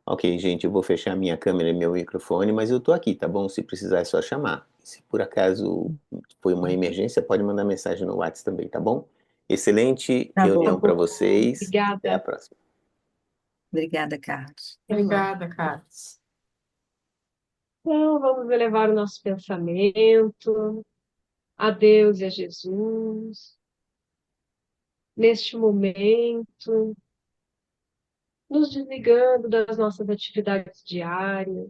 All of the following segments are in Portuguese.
Ok, gente, eu vou fechar minha câmera e meu microfone, mas eu tô aqui, tá bom? Se precisar é só chamar. Se por acaso foi uma emergência, pode mandar mensagem no WhatsApp também, tá bom? Excelente Tá reunião bom. para vocês. Até a Obrigada. próxima. Obrigada, Carlos. Obrigada, Carlos. Então, vamos elevar o nosso pensamento a Deus e a Jesus, neste momento, nos desligando das nossas atividades diárias,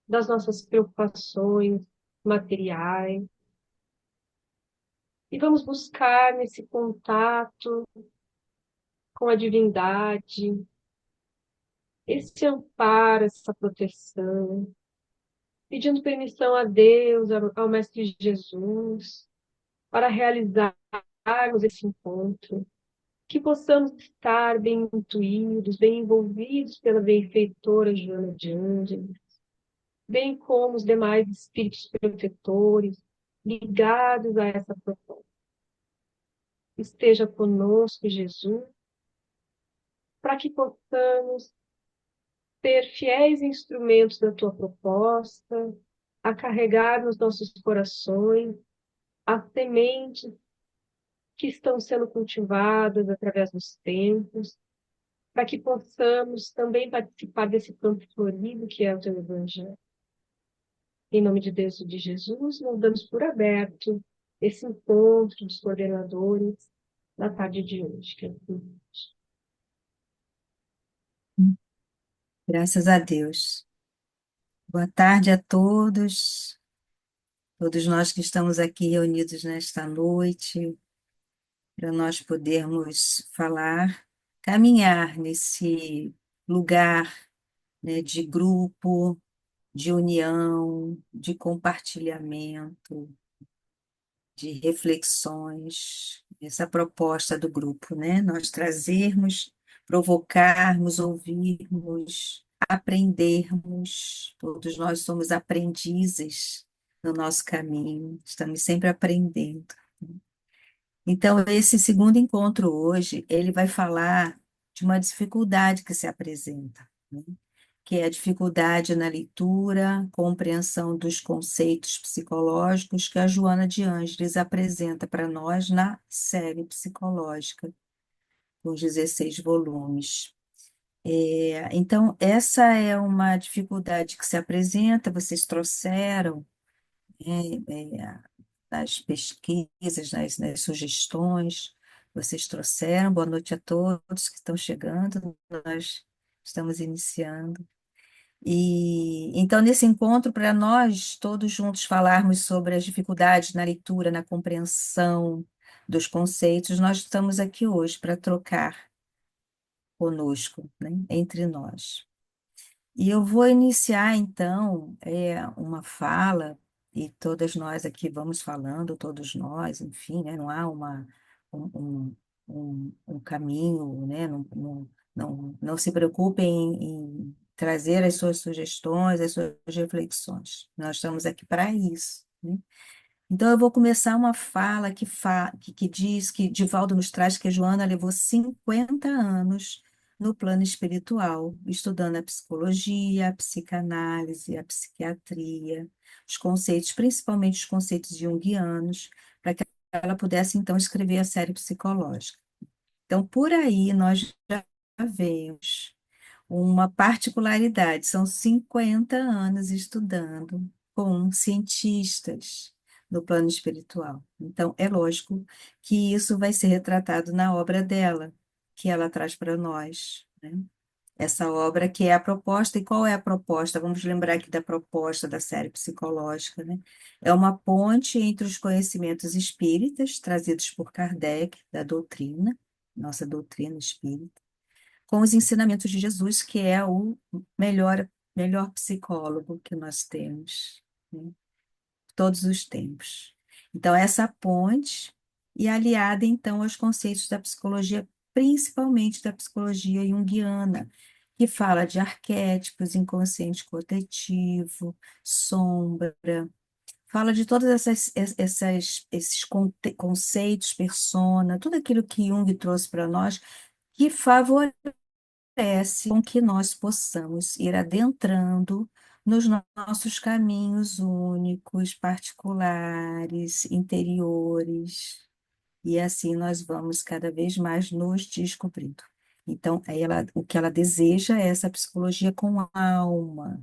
das nossas preocupações materiais, e vamos buscar nesse contato com a divindade, esse amparo, essa proteção, pedindo permissão a Deus, ao Mestre Jesus, para realizarmos esse encontro, que possamos estar bem intuídos, bem envolvidos pela benfeitora Joana de Ângeles, bem como os demais espíritos protetores ligados a essa proposta. Esteja conosco, Jesus, para que possamos ser fiéis instrumentos da tua proposta, a carregar nos nossos corações as sementes que estão sendo cultivadas através dos tempos, para que possamos também participar desse campo florido que é o teu Evangelho. Em nome de Deus e de Jesus, nós damos por aberto esse encontro dos coordenadores na tarde de hoje. Que é assim. Graças a Deus. Boa tarde a todos, todos nós que estamos aqui reunidos nesta noite, para nós podermos falar, caminhar nesse lugar, né, de grupo, de união, de compartilhamento, de reflexões, essa proposta do grupo, né? Nós trazermos, provocarmos, ouvirmos, aprendermos. Todos nós somos aprendizes no nosso caminho, estamos sempre aprendendo. Então, esse segundo encontro hoje, ele vai falar de uma dificuldade que se apresenta, né? Que é a dificuldade na leitura, compreensão dos conceitos psicológicos que a Joana de Ângeles apresenta para nós na série psicológica, com os 16 volumes. Então, essa é uma dificuldade que se apresenta, vocês trouxeram, nas pesquisas, nas sugestões, vocês trouxeram. Boa noite a todos que estão chegando, nós estamos iniciando. E então, nesse encontro, para nós todos juntos falarmos sobre as dificuldades na leitura, na compreensão dos conceitos, nós estamos aqui hoje para trocar conosco, né, entre nós. E eu vou iniciar, então, uma fala, e todas nós aqui vamos falando, todos nós, enfim, né, não há um, um, um caminho, né, não se preocupem em trazer as suas sugestões, as suas reflexões. Nós estamos aqui para isso, né? Então, eu vou começar uma fala que diz que Divaldo nos traz que a Joana levou 50 anos no plano espiritual, estudando a psicologia, a psicanálise, a psiquiatria, os conceitos, principalmente os conceitos junguianos, para que ela pudesse, então, escrever a série psicológica. Então, por aí, nós já vemos uma particularidade, são 50 anos estudando com cientistas no plano espiritual. Então, é lógico que isso vai ser retratado na obra dela, que ela traz para nós, né? Essa obra que é a proposta, e qual é a proposta? Vamos lembrar aqui da proposta da série psicológica, né? É uma ponte entre os conhecimentos espíritas, trazidos por Kardec, da doutrina, nossa doutrina espírita, com os ensinamentos de Jesus, que é o melhor psicólogo que nós temos, né? Todos os tempos. Então, essa ponte, e aliada, então, aos conceitos da psicologia, principalmente da psicologia junguiana, que fala de arquétipos, inconsciente coletivo, sombra, fala de todos esses conceitos, persona, tudo aquilo que Jung trouxe para nós, que favorece favorece com que nós possamos ir adentrando nos nossos caminhos únicos, particulares, interiores, e assim nós vamos cada vez mais nos descobrindo. Então, o que ela deseja é essa psicologia com a alma,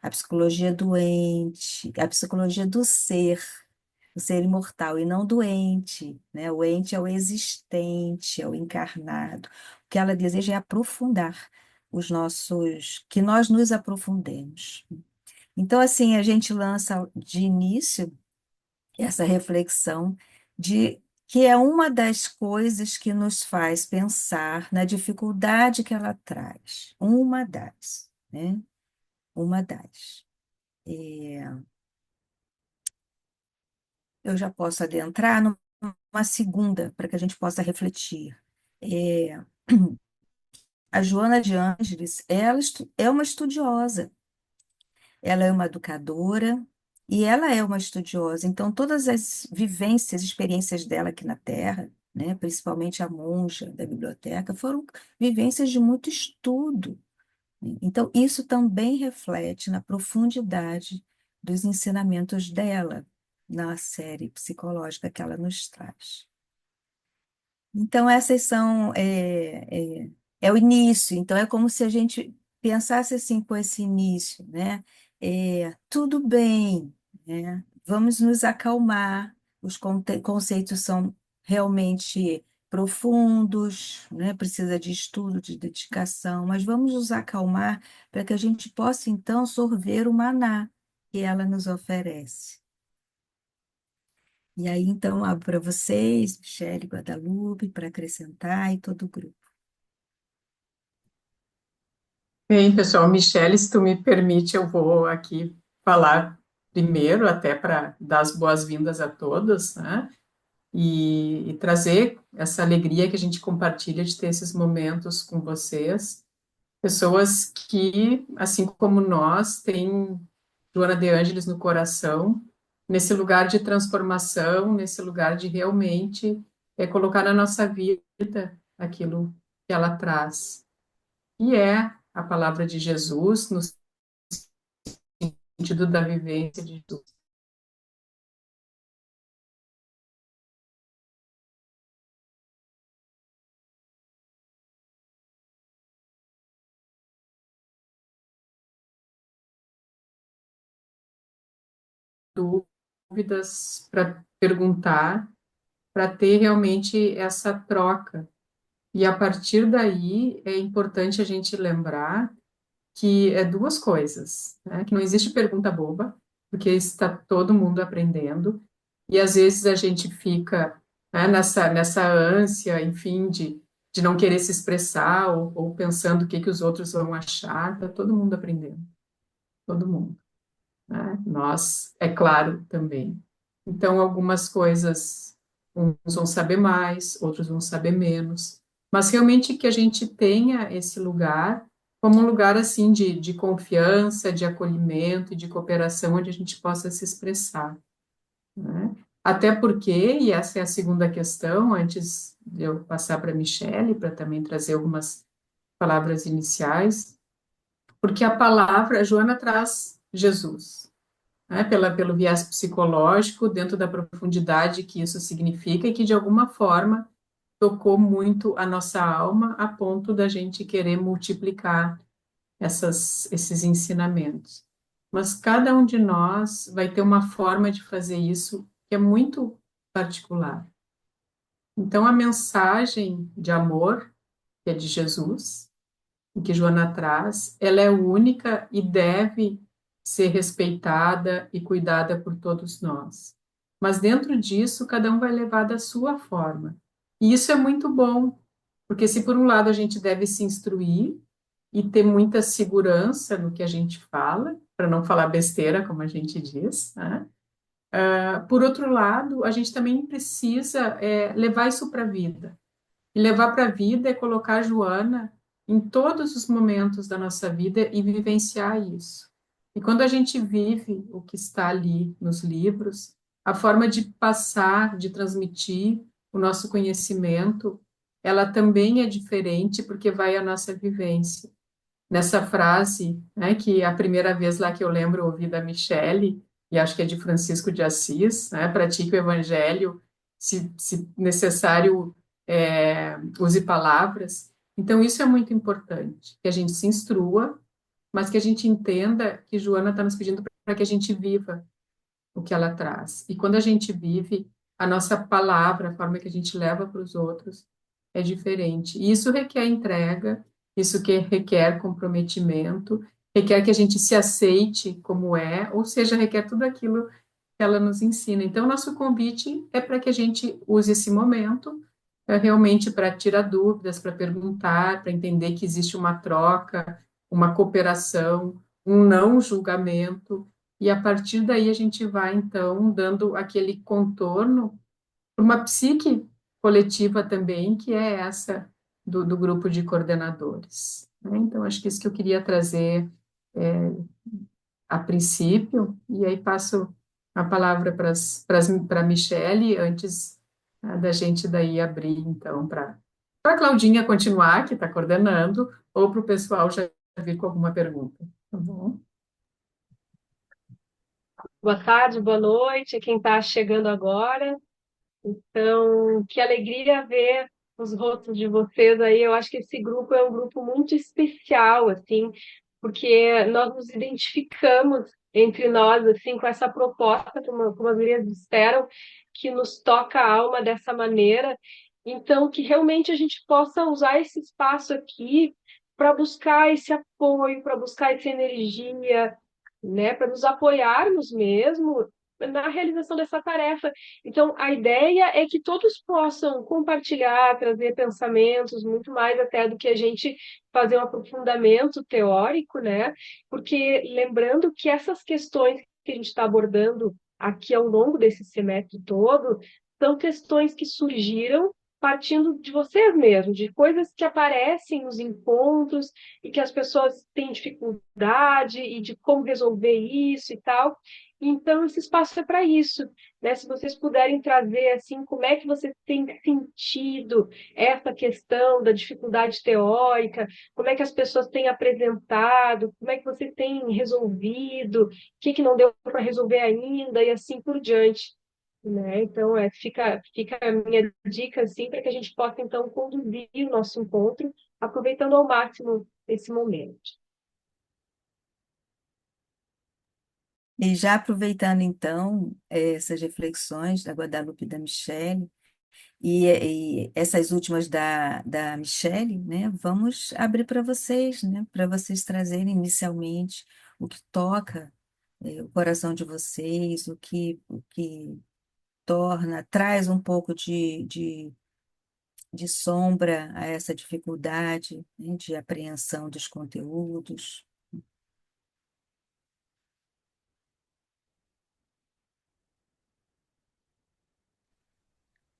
a psicologia doente, a psicologia do ser, o ser imortal e não doente, né? O ente é o existente, é o encarnado. O que ela deseja é aprofundar que nós nos aprofundemos. Então, assim, a gente lança de início essa reflexão de que é uma das coisas que nos faz pensar na dificuldade que ela traz. Uma das, né? Uma das. É, eu já posso adentrar numa segunda, para que a gente possa refletir. É, a Joana de Ângeles, ela é uma estudiosa, ela é uma educadora e ela é uma estudiosa. Então, todas as vivências, experiências dela aqui na Terra, né, principalmente a monja da biblioteca, foram vivências de muito estudo. Então, isso também reflete na profundidade dos ensinamentos dela na série psicológica que ela nos traz. Então, essas são, é o início. Então, é como se a gente pensasse assim com esse início, né? Tudo bem, né? Vamos nos acalmar. Os conceitos são realmente profundos, né? Precisa de estudo, de dedicação, mas vamos nos acalmar para que a gente possa, então, sorver o maná que ela nos oferece. E aí, então, abro para vocês, Michele, Guadalupe, para acrescentar e todo o grupo. Bem, pessoal, Michele, se tu me permite, eu vou aqui falar primeiro, até para dar as boas-vindas a todos, né? E trazer essa alegria que a gente compartilha de ter esses momentos com vocês, pessoas que, assim como nós, têm Joana de Ângeles no coração, nesse lugar de transformação, nesse lugar de realmente colocar na nossa vida aquilo que ela traz. E é a palavra de Jesus, no sentido da vivência de dúvidas, para perguntar, para ter realmente essa troca. E a partir daí é importante a gente lembrar que é duas coisas, né? Que não existe pergunta boba, porque está todo mundo aprendendo, e às vezes a gente fica, né, nessa ânsia, enfim, de não querer se expressar ou pensando o que os outros vão achar, está todo mundo aprendendo, todo mundo, né? Nós, é claro, também. Então, algumas coisas, uns vão saber mais, outros vão saber menos, mas realmente que a gente tenha esse lugar como um lugar, assim, de confiança, de acolhimento e de cooperação, onde a gente possa se expressar, né? Até porque, e essa é a segunda questão, antes de eu passar para a Michele, para também trazer algumas palavras iniciais, porque a palavra, a Joana traz Jesus, né, pelo viés psicológico, dentro da profundidade que isso significa e que, de alguma forma, tocou muito a nossa alma a ponto da gente querer multiplicar esses ensinamentos. Mas cada um de nós vai ter uma forma de fazer isso que é muito particular. Então, a mensagem de amor, que é de Jesus, que Joana traz, ela é única e deve ser respeitada e cuidada por todos nós. Mas dentro disso, cada um vai levar da sua forma. E isso é muito bom, porque se por um lado a gente deve se instruir e ter muita segurança no que a gente fala, para não falar besteira, como a gente diz, né? Por outro lado, a gente também precisa levar isso para a vida. E levar para a vida é colocar a Joana em todos os momentos da nossa vida e vivenciar isso. E quando a gente vive o que está ali nos livros, a forma de passar, de transmitir o nosso conhecimento ela também é diferente porque vai a nossa vivência. Nessa frase, né, que a primeira vez lá que eu lembro ouvi da Michele, e acho que é de Francisco de Assis, né, pratique o evangelho, se necessário, use palavras. Então, isso é muito importante, que a gente se instrua, mas que a gente entenda que Joana está nos pedindo para que a gente viva o que ela traz. E quando a gente vive, a nossa palavra, a forma que a gente leva para os outros, é diferente. E isso requer entrega, isso que requer comprometimento, requer que a gente se aceite como é, ou seja, requer tudo aquilo que ela nos ensina. Então, nosso convite é para que a gente use esse momento realmente para tirar dúvidas, para perguntar, para entender que existe uma troca, uma cooperação, um não julgamento, e a partir daí a gente vai, então, dando aquele contorno para uma psique coletiva também, que é essa do grupo de coordenadores, né? Então, acho que isso que eu queria trazer a princípio, e aí passo a palavra para a Michele, antes da gente daí abrir, então, para a Claudinha continuar, que está coordenando, ou para o pessoal já vir com alguma pergunta, tá bom? Boa tarde, boa noite, quem está chegando agora. Então, que alegria ver os rostos de vocês aí. Eu acho que esse grupo é um grupo muito especial, assim, porque nós nos identificamos entre nós, assim, com essa proposta, como as gurias disseram, que nos toca a alma dessa maneira. Então, que realmente a gente possa usar esse espaço aqui para buscar esse apoio, para buscar essa energia, né, para nos apoiarmos mesmo na realização dessa tarefa. Então, a ideia é que todos possam compartilhar, trazer pensamentos, muito mais até do que a gente fazer um aprofundamento teórico, né? Porque lembrando que essas questões que a gente está abordando aqui ao longo desse semestre todo são questões que surgiram partindo de vocês mesmos, de coisas que aparecem nos encontros e que as pessoas têm dificuldade e de como resolver isso e tal. Então, esse espaço é para isso, né? Se vocês puderem trazer assim, como é que vocês têm sentido essa questão da dificuldade teórica, como é que as pessoas têm apresentado, como é que vocês têm resolvido, o que que não deu para resolver ainda e assim por diante, né? Então, fica a minha dica assim para que a gente possa então conduzir o nosso encontro, aproveitando ao máximo esse momento. E já aproveitando, então, essas reflexões da Guadalupe e da Michele, e essas últimas da Michele, né, vamos abrir para vocês, né, para vocês trazerem inicialmente o que toca o coração de vocês, o que torna, traz um pouco de sombra a essa dificuldade, né, de apreensão dos conteúdos.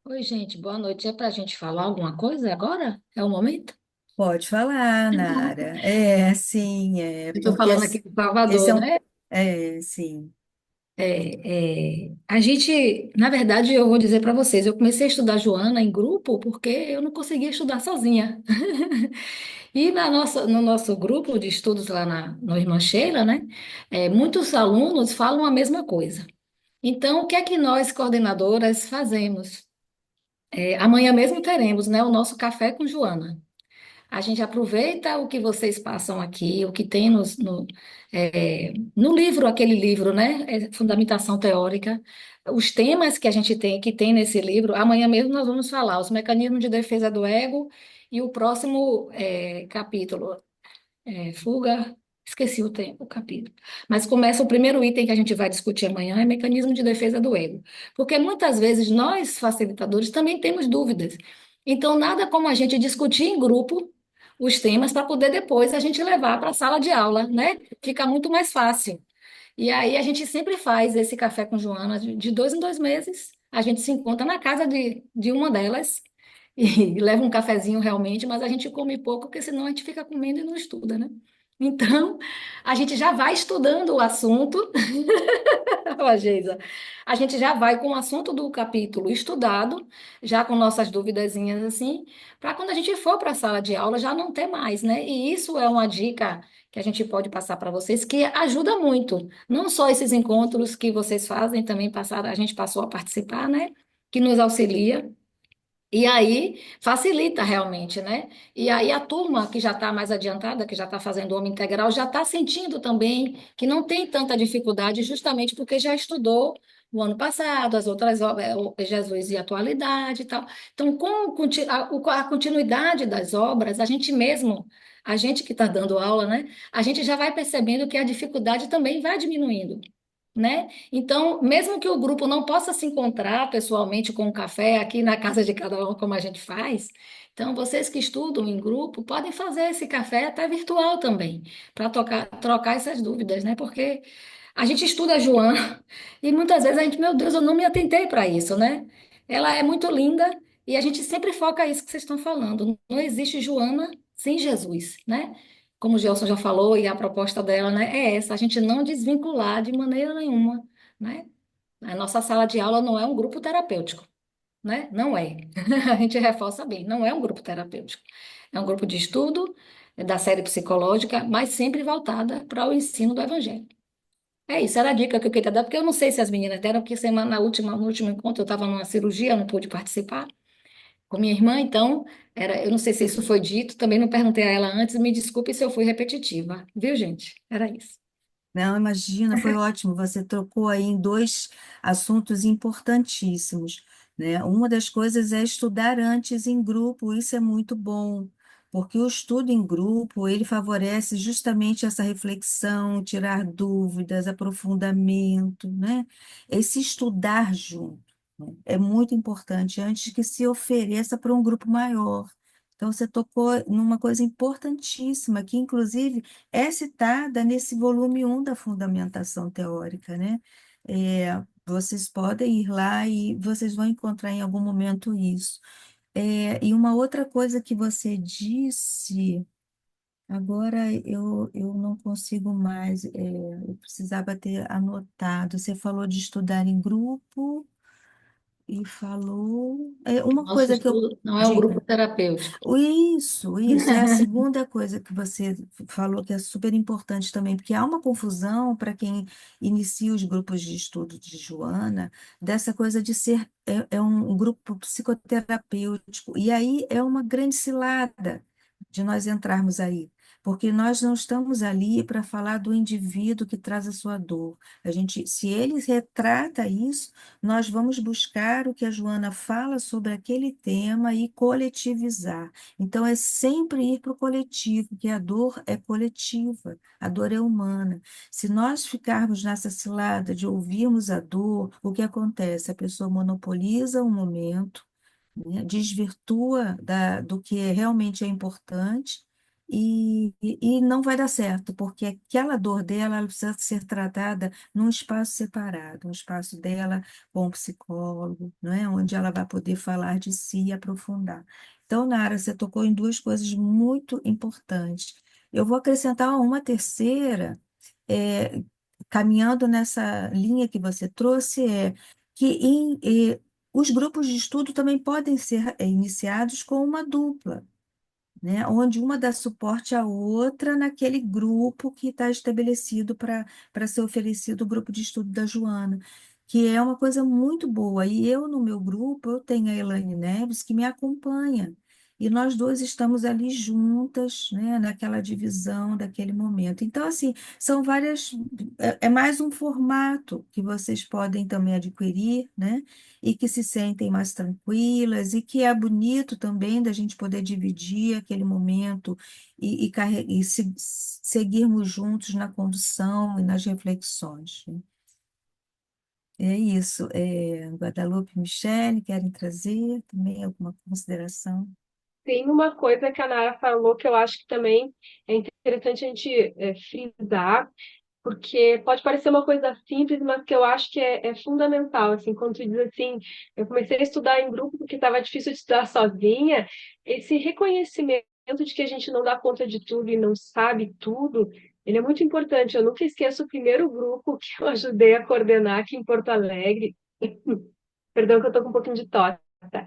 Oi, gente, boa noite. É para a gente falar alguma coisa agora? É o momento? Pode falar, Nara. É, sim, Eu estou porque falando aqui de esse Salvador, é né? sim. A gente, na verdade, eu vou dizer para vocês, eu comecei a estudar Joana em grupo porque eu não conseguia estudar sozinha. E no nosso grupo de estudos lá no Irmã Sheila, né? Muitos alunos falam a mesma coisa. Então, o que é que nós, coordenadoras, fazemos? Amanhã mesmo teremos, né, o nosso café com Joana. A gente aproveita o que vocês passam aqui, o que tem no livro, aquele livro, né? Fundamentação teórica, os temas que a gente tem, que tem nesse livro. Amanhã mesmo nós vamos falar os mecanismos de defesa do ego e o próximo capítulo, fuga. Esqueci o capítulo. Mas começa o primeiro item que a gente vai discutir amanhã, é mecanismo de defesa do ego. Porque muitas vezes nós, facilitadores, também temos dúvidas. Então, nada como a gente discutir em grupo os temas para poder depois a gente levar para a sala de aula, né? Fica muito mais fácil. E aí a gente sempre faz esse café com Joana de 2 em 2 meses. A gente se encontra na casa de uma delas e leva um cafezinho realmente, mas a gente come pouco, porque senão a gente fica comendo e não estuda, né? Então, a gente já vai estudando o assunto. Ó, Geisa, a gente já vai com o assunto do capítulo estudado, já com nossas duvidazinhas assim, para quando a gente for para a sala de aula já não ter mais, né? E isso é uma dica que a gente pode passar para vocês, que ajuda muito. Não só esses encontros que vocês fazem, também passaram, a gente passou a participar, né? Que nos auxilia. E aí facilita realmente, né? E aí a turma que já está mais adiantada, que já está fazendo o Homem Integral, já está sentindo também que não tem tanta dificuldade, justamente porque já estudou o ano passado, as outras obras, Jesus e Atualidade e tal. Então, com a continuidade das obras, a gente mesmo, a gente que está dando aula, né? A gente já vai percebendo que a dificuldade também vai diminuindo, né? Então, mesmo que o grupo não possa se encontrar pessoalmente com um café aqui na casa de cada um, como a gente faz, então vocês que estudam em grupo podem fazer esse café até virtual também, para trocar essas dúvidas, né? Porque a gente estuda a Joana e muitas vezes a gente, meu Deus, eu não me atentei para isso, né? Ela é muito linda e a gente sempre foca isso que vocês estão falando. Não existe Joana sem Jesus, né? Como o Gelson já falou, e a proposta dela, né, é essa, a gente não desvincular de maneira nenhuma, né? A nossa sala de aula não é um grupo terapêutico, né? Não é. A gente reforça bem, não é um grupo terapêutico. É um grupo de estudo da série psicológica, mas sempre voltada para o ensino do evangelho. É isso, era a dica que eu queria dar, porque eu não sei se as meninas deram, porque no último encontro eu estava numa cirurgia, não pude participar com minha irmã, então, eu não sei se isso foi dito, também não perguntei a ela antes, me desculpe se eu fui repetitiva, viu, gente? Era isso. Não, imagina, foi ótimo. Você trocou aí em dois assuntos importantíssimos, né? Uma das coisas é estudar antes em grupo, isso é muito bom, porque o estudo em grupo, ele favorece justamente essa reflexão, tirar dúvidas, aprofundamento, né? Esse estudar junto, né? É muito importante antes que se ofereça para um grupo maior. Então, você tocou numa coisa importantíssima, que inclusive é citada nesse volume 1 da Fundamentação Teórica, né? Vocês podem ir lá e vocês vão encontrar em algum momento isso. E uma outra coisa que você disse, agora eu não consigo mais, eu precisava ter anotado. Você falou de estudar em grupo e falou. Uma Nosso coisa que eu. estudo não é um grupo Diga. terapêutico. Isso. É a segunda coisa que você falou que é super importante também, porque há uma confusão para quem inicia os grupos de estudo de Joana, dessa coisa de ser um grupo psicoterapêutico. E aí é uma grande cilada de nós entrarmos aí, porque nós não estamos ali para falar do indivíduo que traz a sua dor. Se ele retrata isso, nós vamos buscar o que a Joana fala sobre aquele tema e coletivizar. Então, é sempre ir para o coletivo, que a dor é coletiva, a dor é humana. Se nós ficarmos nessa cilada de ouvirmos a dor, o que acontece? A pessoa monopoliza um momento, né, desvirtua do que realmente é importante e não vai dar certo, porque aquela dor dela ela precisa ser tratada num espaço separado, um espaço dela com um psicólogo, não é? Onde ela vai poder falar de si e aprofundar. Então, Nara, você tocou em duas coisas muito importantes. Eu vou acrescentar uma terceira, é, caminhando nessa linha que você trouxe, que os grupos de estudo também podem ser iniciados com uma dupla, né? Onde uma dá suporte à outra naquele grupo que está estabelecido para ser oferecido o grupo de estudo da Joana, que é uma coisa muito boa. E eu, no meu grupo, eu tenho a Elaine Neves, que me acompanha. E nós duas estamos ali juntas, né, naquela divisão daquele momento. Então, assim, são várias. É mais um formato que vocês podem também adquirir, né? E que se sentem mais tranquilas, e que é bonito também da gente poder dividir aquele momento e seguirmos juntos na condução e nas reflexões, né? É isso. Guadalupe e Michele, querem trazer também alguma consideração? Tem uma coisa que a Nara falou que eu acho que também é interessante a gente frisar, porque pode parecer uma coisa simples, mas que eu acho que é fundamental, assim, quando tu diz assim, eu comecei a estudar em grupo porque estava difícil de estudar sozinha, esse reconhecimento de que a gente não dá conta de tudo e não sabe tudo, ele é muito importante. Eu nunca esqueço o primeiro grupo que eu ajudei a coordenar aqui em Porto Alegre. Perdão que eu tô com um pouquinho de tosse, tá?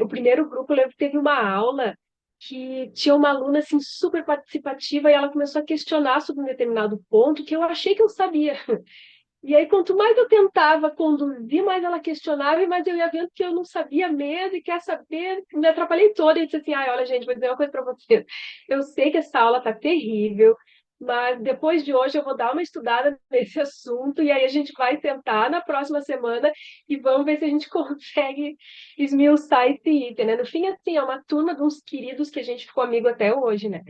O primeiro grupo, eu lembro que teve uma aula que tinha uma aluna assim super participativa e ela começou a questionar sobre um determinado ponto que eu achei que eu sabia. E aí, quanto mais eu tentava conduzir, mais ela questionava, e mais eu ia vendo que eu não sabia mesmo e quer saber. Me atrapalhei toda e disse assim: ai, olha, gente, vou dizer uma coisa para vocês. Eu sei que essa aula tá terrível, mas depois de hoje eu vou dar uma estudada nesse assunto, e aí a gente vai tentar na próxima semana e vamos ver se a gente consegue esmiuçar esse item, né? No fim, assim, é uma turma de uns queridos que a gente ficou amigo até hoje, né?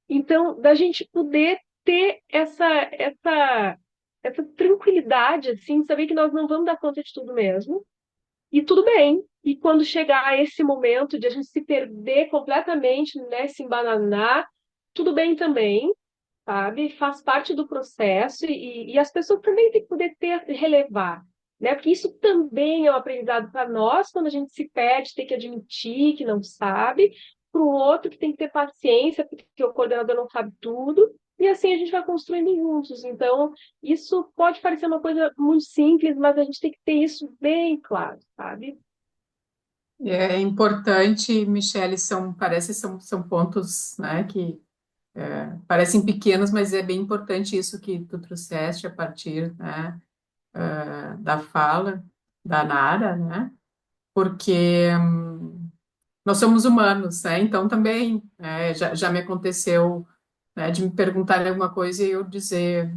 Então, da gente poder ter essa tranquilidade, assim, saber que nós não vamos dar conta de tudo mesmo, e tudo bem. E quando chegar esse momento de a gente se perder completamente, né, se embananar, tudo bem também, sabe? Faz parte do processo e as pessoas também têm que poder relevar, né? Porque isso também é um aprendizado para nós, quando a gente se perde, tem que admitir que não sabe, para o outro que tem que ter paciência, porque o coordenador não sabe tudo, e assim a gente vai construindo juntos. Então, isso pode parecer uma coisa muito simples, mas a gente tem que ter isso bem claro, sabe? É importante, Michele, são pontos, né, que parecem pequenos, mas é bem importante isso que tu trouxeste a partir, né, da fala da Nara, né, porque nós somos humanos, né, então também já me aconteceu, né, de me perguntarem alguma coisa e eu dizer,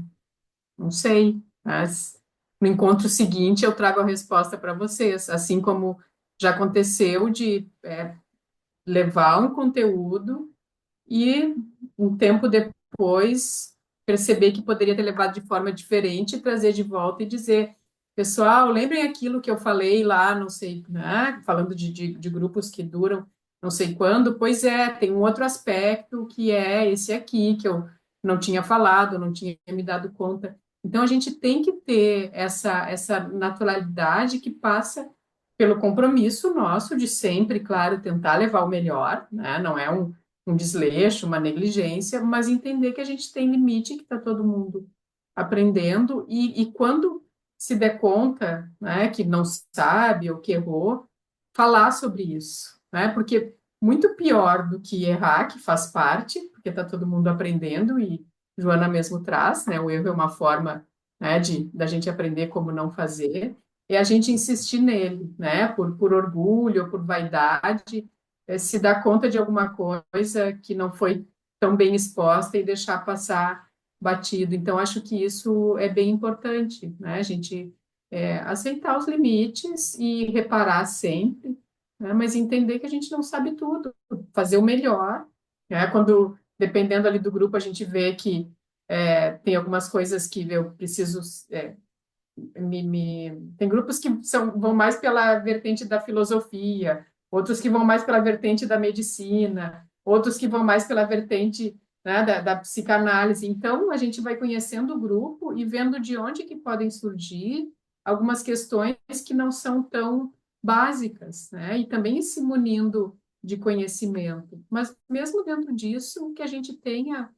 não sei, mas no encontro seguinte eu trago a resposta para vocês, assim como já aconteceu de levar um conteúdo e um tempo depois perceber que poderia ter levado de forma diferente, trazer de volta e dizer, pessoal, lembrem aquilo que eu falei lá, não sei, né? Falando de grupos que duram não sei quando, pois tem um outro aspecto que é esse aqui, que eu não tinha falado, não tinha me dado conta. Então, a gente tem que ter essa naturalidade que passa pelo compromisso nosso de sempre, claro, tentar levar o melhor, né? Não é um desleixo, uma negligência, mas entender que a gente tem limite, que está todo mundo aprendendo, e quando se der conta, né, que não sabe ou que errou, falar sobre isso, né? Porque muito pior do que errar, que faz parte, porque está todo mundo aprendendo, e Joana mesmo traz, né? O erro é uma forma, né, da gente aprender como não fazer, é a gente insistir nele, né? Por orgulho, ou por vaidade, se dar conta de alguma coisa que não foi tão bem exposta e deixar passar batido. Então, acho que isso é bem importante, né? A gente aceitar os limites e reparar sempre, né? Mas entender que a gente não sabe tudo, fazer o melhor, né? Quando, dependendo ali do grupo, a gente vê que tem algumas coisas que eu preciso tem grupos que vão mais pela vertente da filosofia, outros que vão mais pela vertente da medicina, outros que vão mais pela vertente, né, da psicanálise. Então, a gente vai conhecendo o grupo e vendo de onde que podem surgir algumas questões que não são tão básicas, né? E também se munindo de conhecimento. Mas, mesmo dentro disso, que a gente tenha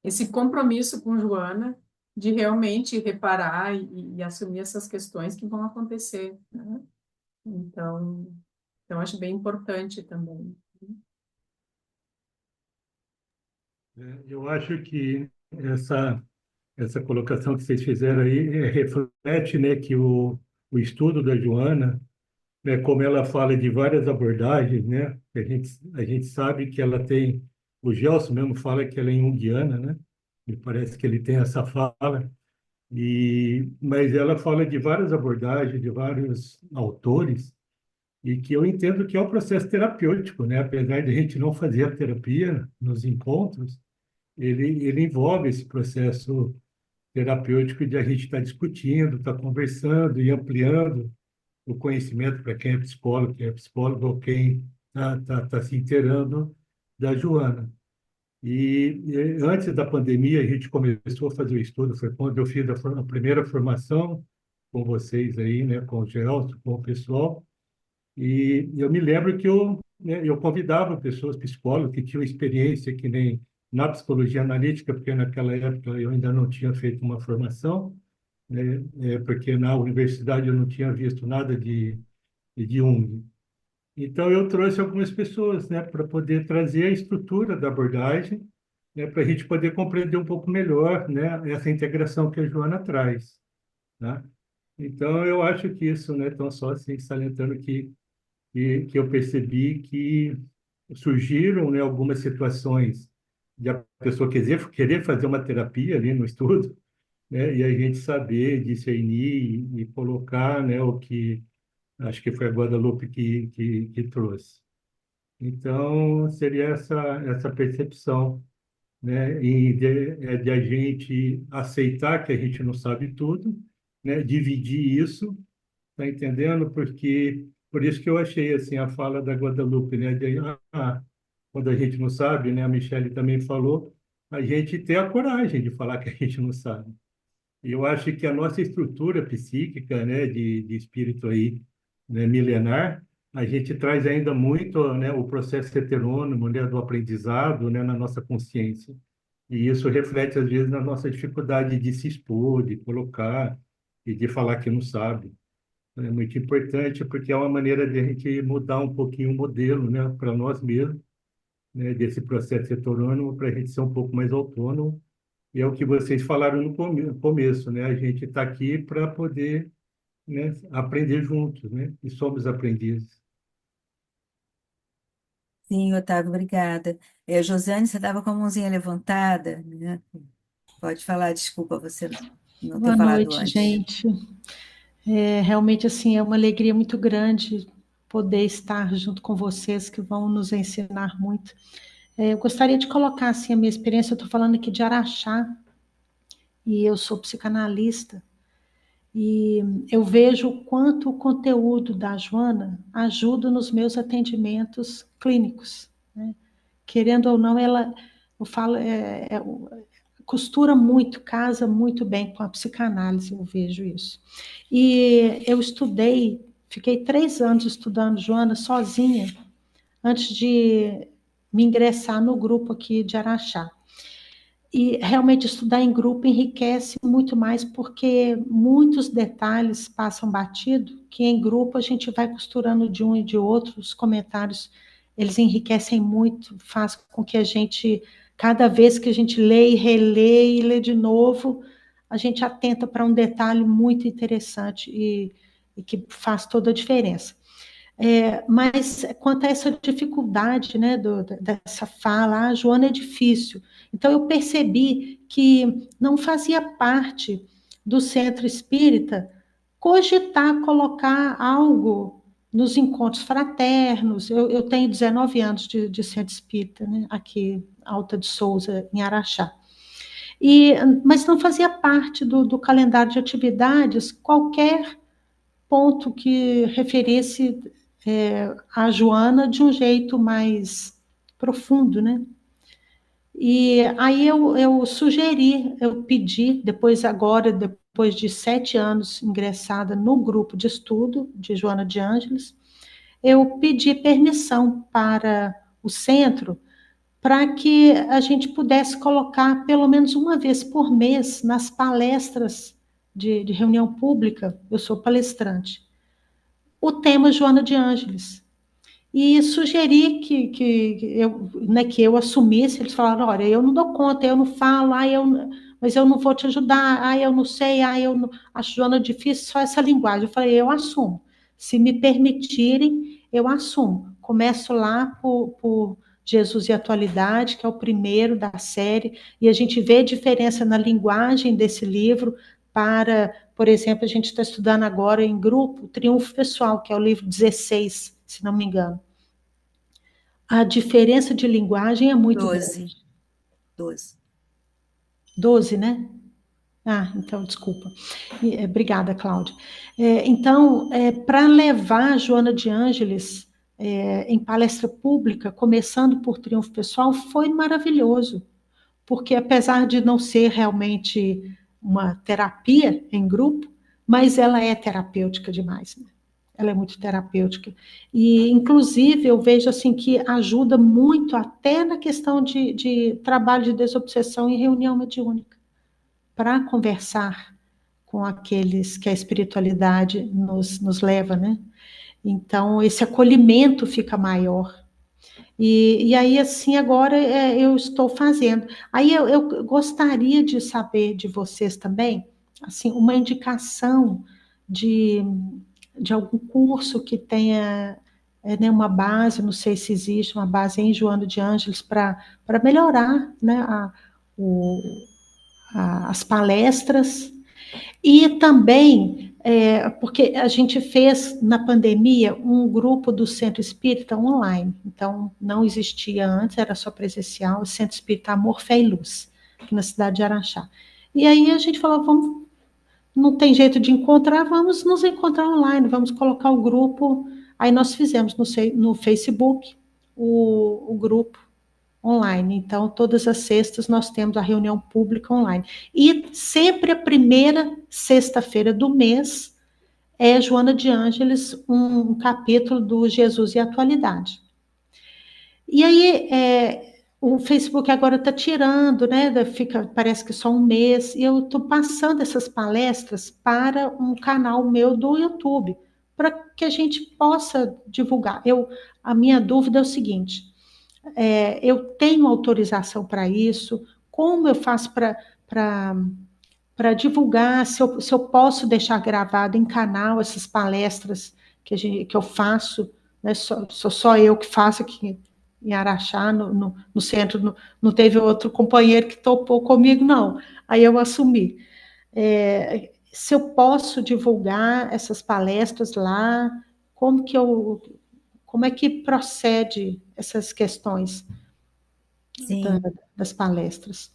esse compromisso com Joana de realmente reparar e assumir essas questões que vão acontecer, né? Então, acho bem importante também. Eu acho que essa colocação que vocês fizeram aí reflete, né, que o estudo da Joana, né, como ela fala de várias abordagens, né, a gente sabe que ela tem, o Gelson mesmo fala que ela é junguiana, né, me parece que ele tem essa fala, mas ela fala de várias abordagens, de vários autores, e que eu entendo que é um processo terapêutico, né, apesar de a gente não fazer a terapia nos encontros, ele envolve esse processo terapêutico de a gente estar discutindo, estar conversando e ampliando o conhecimento para quem é psicólogo ou quem está se inteirando da Joana. E antes da pandemia, a gente começou a fazer o estudo, foi quando eu fiz a primeira formação com vocês aí, né, com o Gelson, com o pessoal, e eu me lembro que né, eu convidava pessoas, psicólogos, que tinham experiência, que nem na psicologia analítica, porque naquela época eu ainda não tinha feito uma formação, né, porque na universidade eu não tinha visto nada de Jung. Então, eu trouxe algumas pessoas, né, para poder trazer a estrutura da abordagem, né, para a gente poder compreender um pouco melhor, né, essa integração que a Joana traz, né? Então, eu acho que isso, né, tão só assim, salientando que eu percebi que surgiram, né, algumas situações de a pessoa querer fazer uma terapia ali no estudo, né, e a gente saber discernir e colocar, né, o que acho que foi a Guadalupe que trouxe. Então, seria essa percepção, né, de a gente aceitar que a gente não sabe tudo, né, dividir isso, tá entendendo? Porque, por isso que eu achei, assim, a fala da Guadalupe, né, quando a gente não sabe, né, a Michelle também falou, a gente ter a coragem de falar que a gente não sabe. E eu acho que a nossa estrutura psíquica, né, de espírito aí, né, milenar, a gente traz ainda muito, né, o processo heterônomo, né, do aprendizado, né, na nossa consciência. E isso reflete, às vezes, na nossa dificuldade de se expor, de colocar e de falar que não sabe. É muito importante porque é uma maneira de a gente mudar um pouquinho o modelo, né, para nós mesmos, né, desse processo heterônomo, para a gente ser um pouco mais autônomo e é o que vocês falaram no começo, né? A gente está aqui para poder, né, aprender juntos, né? E somos aprendizes. Sim, Otávio, obrigada. Josiane, você estava com a mãozinha levantada, né? Pode falar, desculpa você não ter Boa falado noite, antes. gente. Realmente, assim, é uma alegria muito grande poder estar junto com vocês, que vão nos ensinar muito. Eu gostaria de colocar, assim, a minha experiência. Eu estou falando aqui de Araxá, e eu sou psicanalista, e eu vejo o quanto o conteúdo da Joana ajuda nos meus atendimentos clínicos, né? Querendo ou não, ela, eu falo, costura muito, casa muito bem com a psicanálise, eu vejo isso. E eu estudei, fiquei 3 anos estudando Joana sozinha, antes de me ingressar no grupo aqui de Araxá. E realmente estudar em grupo enriquece muito mais, porque muitos detalhes passam batido, que em grupo a gente vai costurando de um e de outro, os comentários, eles enriquecem muito, faz com que a gente, cada vez que a gente lê e relê e lê de novo, a gente atenta para um detalhe muito interessante e que faz toda a diferença. Mas quanto a essa dificuldade, né, dessa fala, a Joana é difícil. Então, eu percebi que não fazia parte do centro espírita cogitar colocar algo nos encontros fraternos. Eu tenho 19 anos de centro espírita, né, aqui, Alta de Souza, em Araxá. Mas não fazia parte do calendário de atividades qualquer ponto que referisse a Joana de um jeito mais profundo, né? E aí eu sugeri, eu pedi, depois de 7 anos ingressada no grupo de estudo de Joana de Ângeles, eu pedi permissão para o centro para que a gente pudesse colocar pelo menos uma vez por mês nas palestras de reunião pública, eu sou palestrante, o tema Joana de Ângeles. E sugeri que eu assumisse. Eles falaram: olha, eu não dou conta, eu não falo, mas eu não vou te ajudar, eu não sei, eu não, acho Joana difícil, só essa linguagem. Eu falei: eu assumo. Se me permitirem, eu assumo. Começo lá por Jesus e Atualidade, que é o primeiro da série, e a gente vê a diferença na linguagem desse livro para, por exemplo, a gente está estudando agora em grupo Triunfo Pessoal, que é o livro 16, se não me engano. A diferença de linguagem é muito 12, grande. 12. 12, né? Então, desculpa. Obrigada, Cláudia. Então, para levar a Joana de Ângeles em palestra pública, começando por Triunfo Pessoal, foi maravilhoso, porque apesar de não ser realmente uma terapia em grupo, mas ela é terapêutica demais, né? ela é muito terapêutica. E, inclusive, eu vejo assim que ajuda muito até na questão de trabalho de desobsessão em reunião mediúnica, para conversar com aqueles que a espiritualidade nos leva, né? Então, esse acolhimento fica maior. E aí, assim, agora eu estou fazendo. Aí eu gostaria de saber de vocês também, assim, uma indicação de, de algum curso que tenha né, uma base, não sei se existe uma base em Joana de Ângeles para melhorar, né, o, as palestras e também, porque a gente fez na pandemia um grupo do Centro Espírita online, então não existia antes, era só presencial, o Centro Espírita Amor, Fé e Luz, aqui na cidade de Araxá. E aí a gente falou, vamos, não tem jeito de encontrar, vamos nos encontrar online, vamos colocar o grupo. Aí nós fizemos no Facebook o grupo online. Então, todas as sextas nós temos a reunião pública online. E sempre a primeira sexta-feira do mês é Joana de Ângeles, um capítulo do Jesus e a Atualidade. E aí, o Facebook agora está tirando, né? Fica, parece que só um mês, e eu estou passando essas palestras para um canal meu do YouTube, para que a gente possa divulgar. A minha dúvida é o seguinte: eu tenho autorização para isso? Como eu faço para divulgar? Se eu posso deixar gravado em canal essas palestras que eu faço, né? Sou só eu que faço aqui em Araxá, no centro, não teve outro companheiro que topou comigo, não. Aí eu assumi. Se eu posso divulgar essas palestras lá, como que como é que procede essas questões da- Sim, das palestras?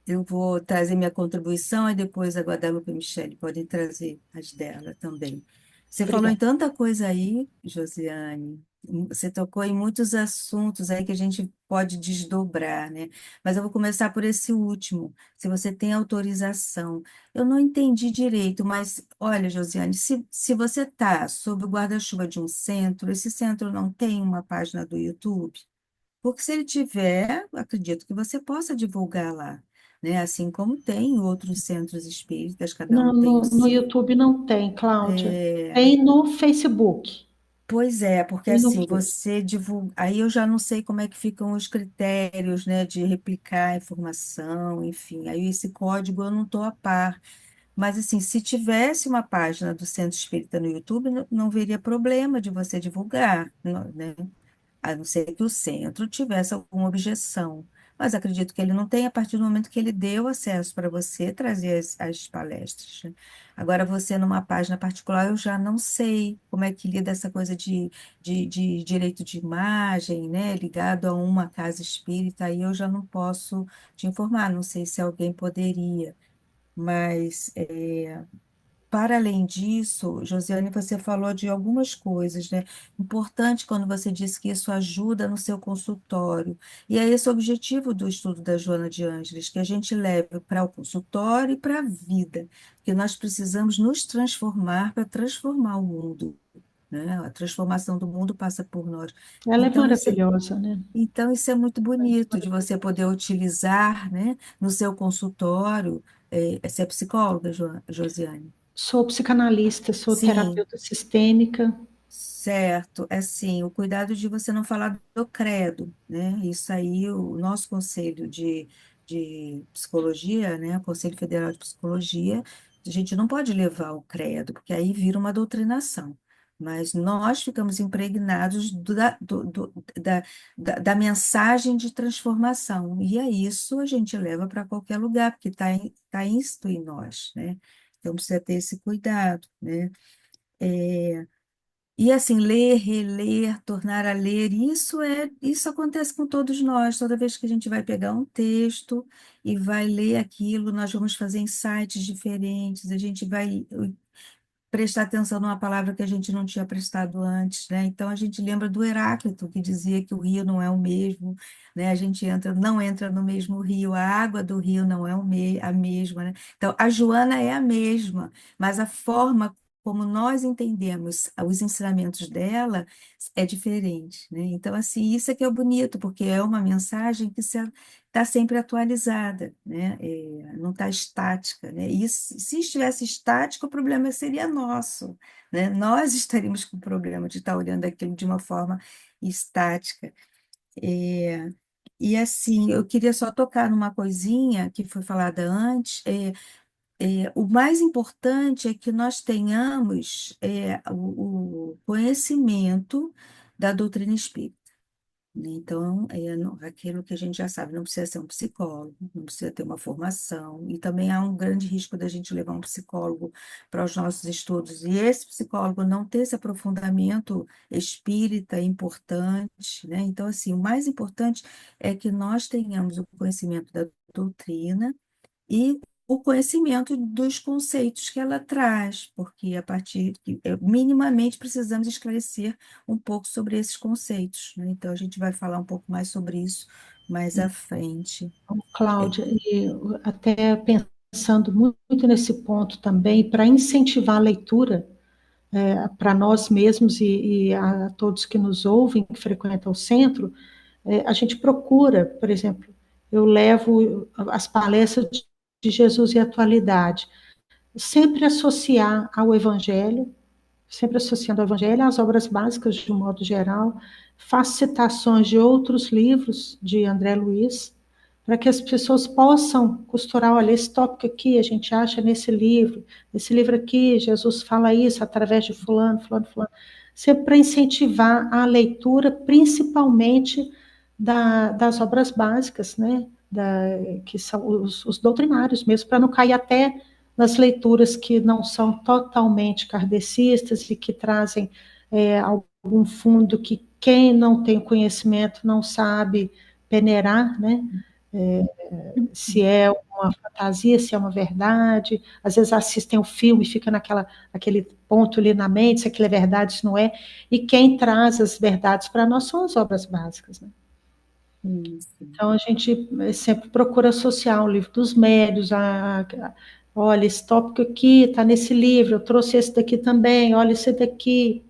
eu vou trazer minha contribuição e depois a Guadalupe e a Michele podem trazer as dela também. Você falou em Obrigada. tanta coisa aí, Josiane. Você tocou em muitos assuntos aí que a gente pode desdobrar, né? Mas eu vou começar por esse último. Se você tem autorização. Eu não entendi direito, mas olha, Josiane, se você está sob o guarda-chuva de um centro, esse centro não tem uma página do YouTube? Porque se ele tiver, acredito que você possa divulgar lá, né? Assim como tem outros centros espíritas, cada um Não, tem o no seu. YouTube não tem, Cláudia. É, Tem no Facebook. pois é, porque Tem no assim, Face. você divulga. Aí eu já não sei como é que ficam os critérios, né, de replicar a informação, enfim. Aí esse código eu não estou a par. Mas assim, se tivesse uma página do Centro Espírita no YouTube, não veria problema de você divulgar, né? A não ser que o centro tivesse alguma objeção. Mas acredito que ele não tem a partir do momento que ele deu acesso para você trazer as palestras, né? Agora, você numa página particular, eu já não sei como é que lida essa coisa de direito de imagem, né? Ligado a uma casa espírita, aí eu já não posso te informar, não sei se alguém poderia. Mas para além disso, Josiane, você falou de algumas coisas, né? Importante quando você disse que isso ajuda no seu consultório. E é esse o objetivo do estudo da Joana de Ângeles, que a gente leve para o consultório e para a vida, que nós precisamos nos transformar para transformar o mundo, né? A transformação do mundo passa por nós. Ela é Então, maravilhosa, né? isso é muito Ela é bonito de você maravilhosa. poder utilizar, né, no seu consultório. Você é psicóloga, Josiane? Sou psicanalista, sou Sim. terapeuta sistêmica. Certo, é assim, o cuidado de você não falar do credo, né? Isso aí, o nosso Conselho de Psicologia, né? O Conselho Federal de Psicologia, a gente não pode levar o credo, porque aí vira uma doutrinação. Mas nós ficamos impregnados da mensagem de transformação. E é isso a gente leva para qualquer lugar, porque tá ínsito em nós, né? Então precisa ter esse cuidado, né? E assim, ler, reler, tornar a ler, isso acontece com todos nós. Toda vez que a gente vai pegar um texto e vai ler aquilo, nós vamos fazer insights diferentes, a gente vai prestar atenção numa palavra que a gente não tinha prestado antes, né? Então a gente lembra do Heráclito, que dizia que o rio não é o mesmo, né? A gente não entra no mesmo rio, a água do rio não é a mesma, né? Então a Joana é a mesma, mas a forma como nós entendemos os ensinamentos dela é diferente, né? Então, assim, isso é que é bonito, porque é uma mensagem que está sempre atualizada, né? Não está estática, né? E se estivesse estática, o problema seria nosso, né? Nós estaríamos com o problema de estar olhando aquilo de uma forma estática. É, e assim, eu queria só tocar numa coisinha que foi falada antes. O mais importante é que nós tenhamos o conhecimento da doutrina espírita, né? Então, aquilo que a gente já sabe, não precisa ser um psicólogo, não precisa ter uma formação, e também há um grande risco da gente levar um psicólogo para os nossos estudos, e esse psicólogo não ter esse aprofundamento espírita importante, né? Então, assim, o mais importante é que nós tenhamos o conhecimento da doutrina e o conhecimento dos conceitos que ela traz, porque a partir minimamente precisamos esclarecer um pouco sobre esses conceitos, né? Então a gente vai falar um pouco mais sobre isso mais à frente. Cláudia, e até pensando muito nesse ponto também, para incentivar a leitura para nós mesmos e a todos que nos ouvem, que frequentam o centro, a gente procura, por exemplo, eu levo as palestras de Jesus e Atualidade, sempre associar ao Evangelho, sempre associando ao Evangelho às obras básicas de um modo geral, faço citações de outros livros de André Luiz, para que as pessoas possam costurar, olha, esse tópico aqui a gente acha nesse livro aqui, Jesus fala isso através de fulano, fulano, fulano, sempre para incentivar a leitura, principalmente das obras básicas, né, que são os doutrinários mesmo, para não cair até nas leituras que não são totalmente kardecistas e que trazem algum fundo que quem não tem conhecimento não sabe peneirar, né? Se é uma fantasia, se é uma verdade. Às vezes assistem o filme e fica aquele ponto ali na mente, se aquilo é verdade, se não é. E quem traz as verdades para nós são as obras básicas, né? Isso. Então, a gente sempre procura associar o livro dos médios, olha, esse tópico aqui está nesse livro, eu trouxe esse daqui também, olha esse daqui.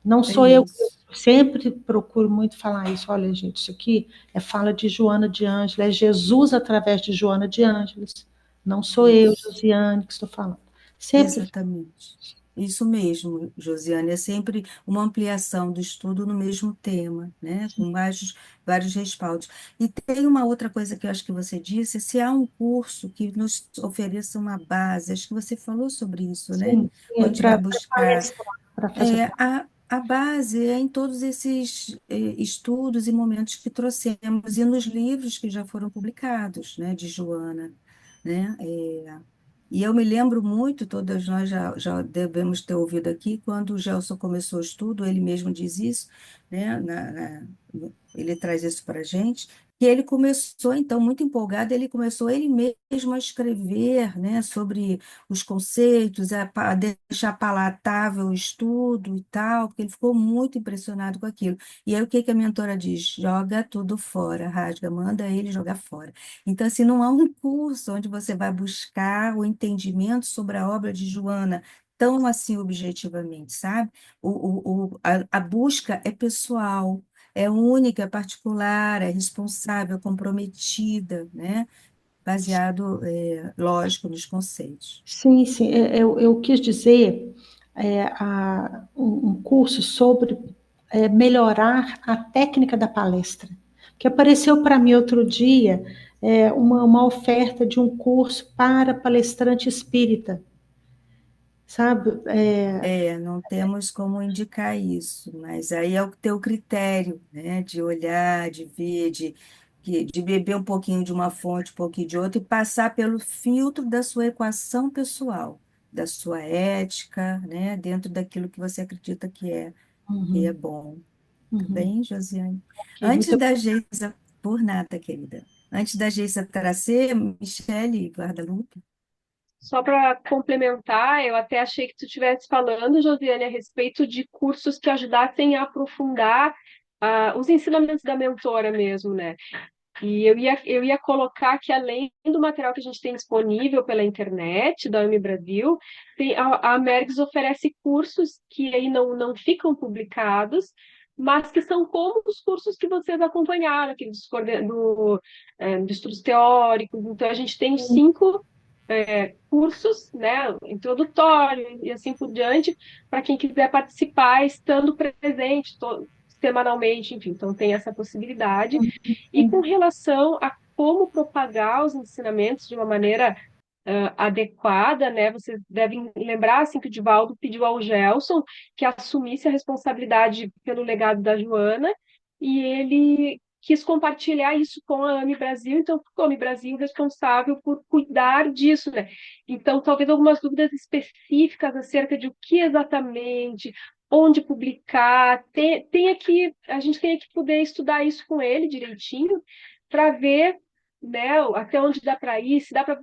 Não sou eu sempre procuro muito falar isso. Olha, gente, isso aqui fala de Joana de Ângeles, é Jesus através de Joana de Ângeles. Não sou eu, Josiane, que estou falando. Sempre. Exatamente. Isso mesmo, Josiane, é sempre uma ampliação do estudo no mesmo tema, né? Com vários respaldos. E tem uma outra coisa que eu acho que você disse, se há um curso que nos ofereça uma base, acho que você falou sobre isso, né? Sim, Quando a gente vai buscar. para fazer. A base é em todos esses estudos e momentos que trouxemos, e nos livros que já foram publicados, né, de Joana, né? E eu me lembro muito, todas nós já devemos ter ouvido aqui, quando o Gelson começou o estudo, ele mesmo diz isso, né? Ele traz isso para a gente, que ele começou, então, muito empolgado, ele começou ele mesmo a escrever, né, sobre os conceitos, a deixar palatável o estudo e tal, porque ele ficou muito impressionado com aquilo. E aí o que que a mentora diz? Joga tudo fora, rasga, manda ele jogar fora. Então, assim, não há um curso onde você vai buscar o entendimento sobre a obra de Joana tão assim objetivamente, sabe? A busca é pessoal, é única, é particular, é responsável, comprometida, né? Baseado, lógico, nos conceitos. Sim, sim. Eu quis dizer um curso sobre melhorar a técnica da palestra, que apareceu para mim outro dia uma oferta de um curso para palestrante espírita, sabe? Não temos como indicar isso, mas aí é o teu critério, né? De olhar, de ver, de beber um pouquinho de uma fonte, um pouquinho de outra, e passar pelo filtro da sua equação pessoal, da sua ética, né? Dentro daquilo que você acredita que é Uhum, bom. Tá uhum. bem, Josiane? Ok, Antes muito da Geisa, por nada, querida. Antes da Geisa trazer, Michele Guadalupe. Só para complementar, eu até achei que tu estivesse falando, Josiane, a respeito de cursos que ajudassem a aprofundar os ensinamentos da mentora mesmo, né? E eu ia colocar que, além do material que a gente tem disponível pela internet, da AMI Brasil, a Mergs oferece cursos que aí não ficam publicados, mas que são como os cursos que vocês acompanharam, aqui do estudos teóricos. Então, a gente tem 5 cursos, né, introdutório e assim por diante, para quem quiser participar, estando presente semanalmente, enfim, então tem essa possibilidade. E com relação a como propagar os ensinamentos de uma maneira adequada, né? Vocês devem lembrar assim que o Divaldo pediu ao Gelson que assumisse a responsabilidade pelo legado da Joana e ele quis compartilhar isso com a AMI Brasil, então ficou a AMI Brasil responsável por cuidar disso, né? Então, talvez algumas dúvidas específicas acerca de o que exatamente, onde publicar, a gente tem que poder estudar isso com ele direitinho para ver, né, até onde dá para ir, se dá para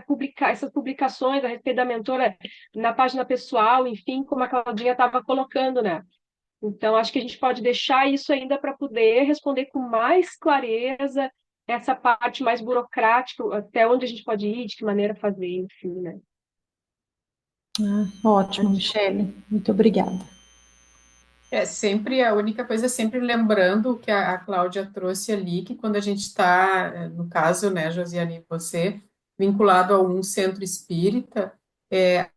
publicar essas publicações a respeito da mentora na página pessoal, enfim, como a Claudinha estava colocando, né? Então, acho que a gente pode deixar isso ainda para poder responder com mais clareza essa parte mais burocrática, até onde a gente pode ir, de que maneira fazer, enfim, né? Ótimo, Michele. Muito obrigada. Sempre a única coisa é sempre lembrando o que a Cláudia trouxe ali, que quando a gente está, no caso, né, Josiane, você, vinculado a um centro espírita,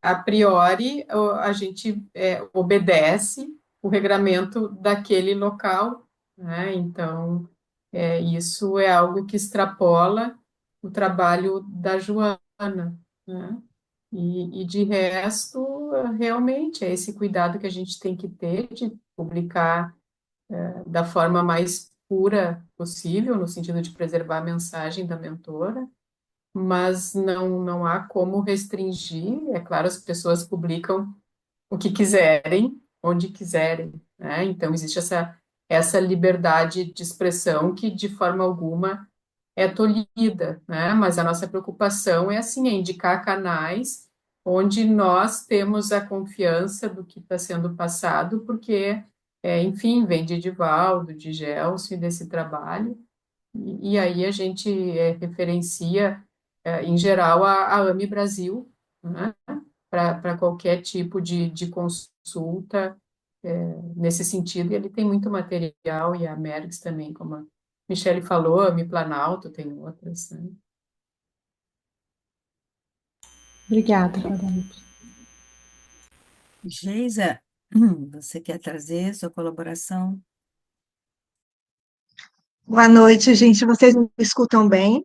a priori a gente obedece o regramento daquele local, né? Então, isso é algo que extrapola o trabalho da Joana, né? E de resto, realmente, é esse cuidado que a gente tem que ter de publicar da forma mais pura possível, no sentido de preservar a mensagem da mentora, mas não há como restringir. É claro, as pessoas publicam o que quiserem, onde quiserem, né? Então, existe essa liberdade de expressão que, de forma alguma, é tolhida, né? Mas a nossa preocupação é, assim, é indicar canais onde nós temos a confiança do que está sendo passado, porque, enfim, vem de Edivaldo, de Gelson e desse trabalho, e aí a gente referencia, em geral, a AMI Brasil, né? Para qualquer tipo de consulta nesse sentido, e ele tem muito material, e a Mergs também, como a Michele falou, a Mi Planalto tem outras, né? Obrigada, Guadalupe. Geisa, você quer trazer sua colaboração? Boa noite, gente. Vocês me escutam bem?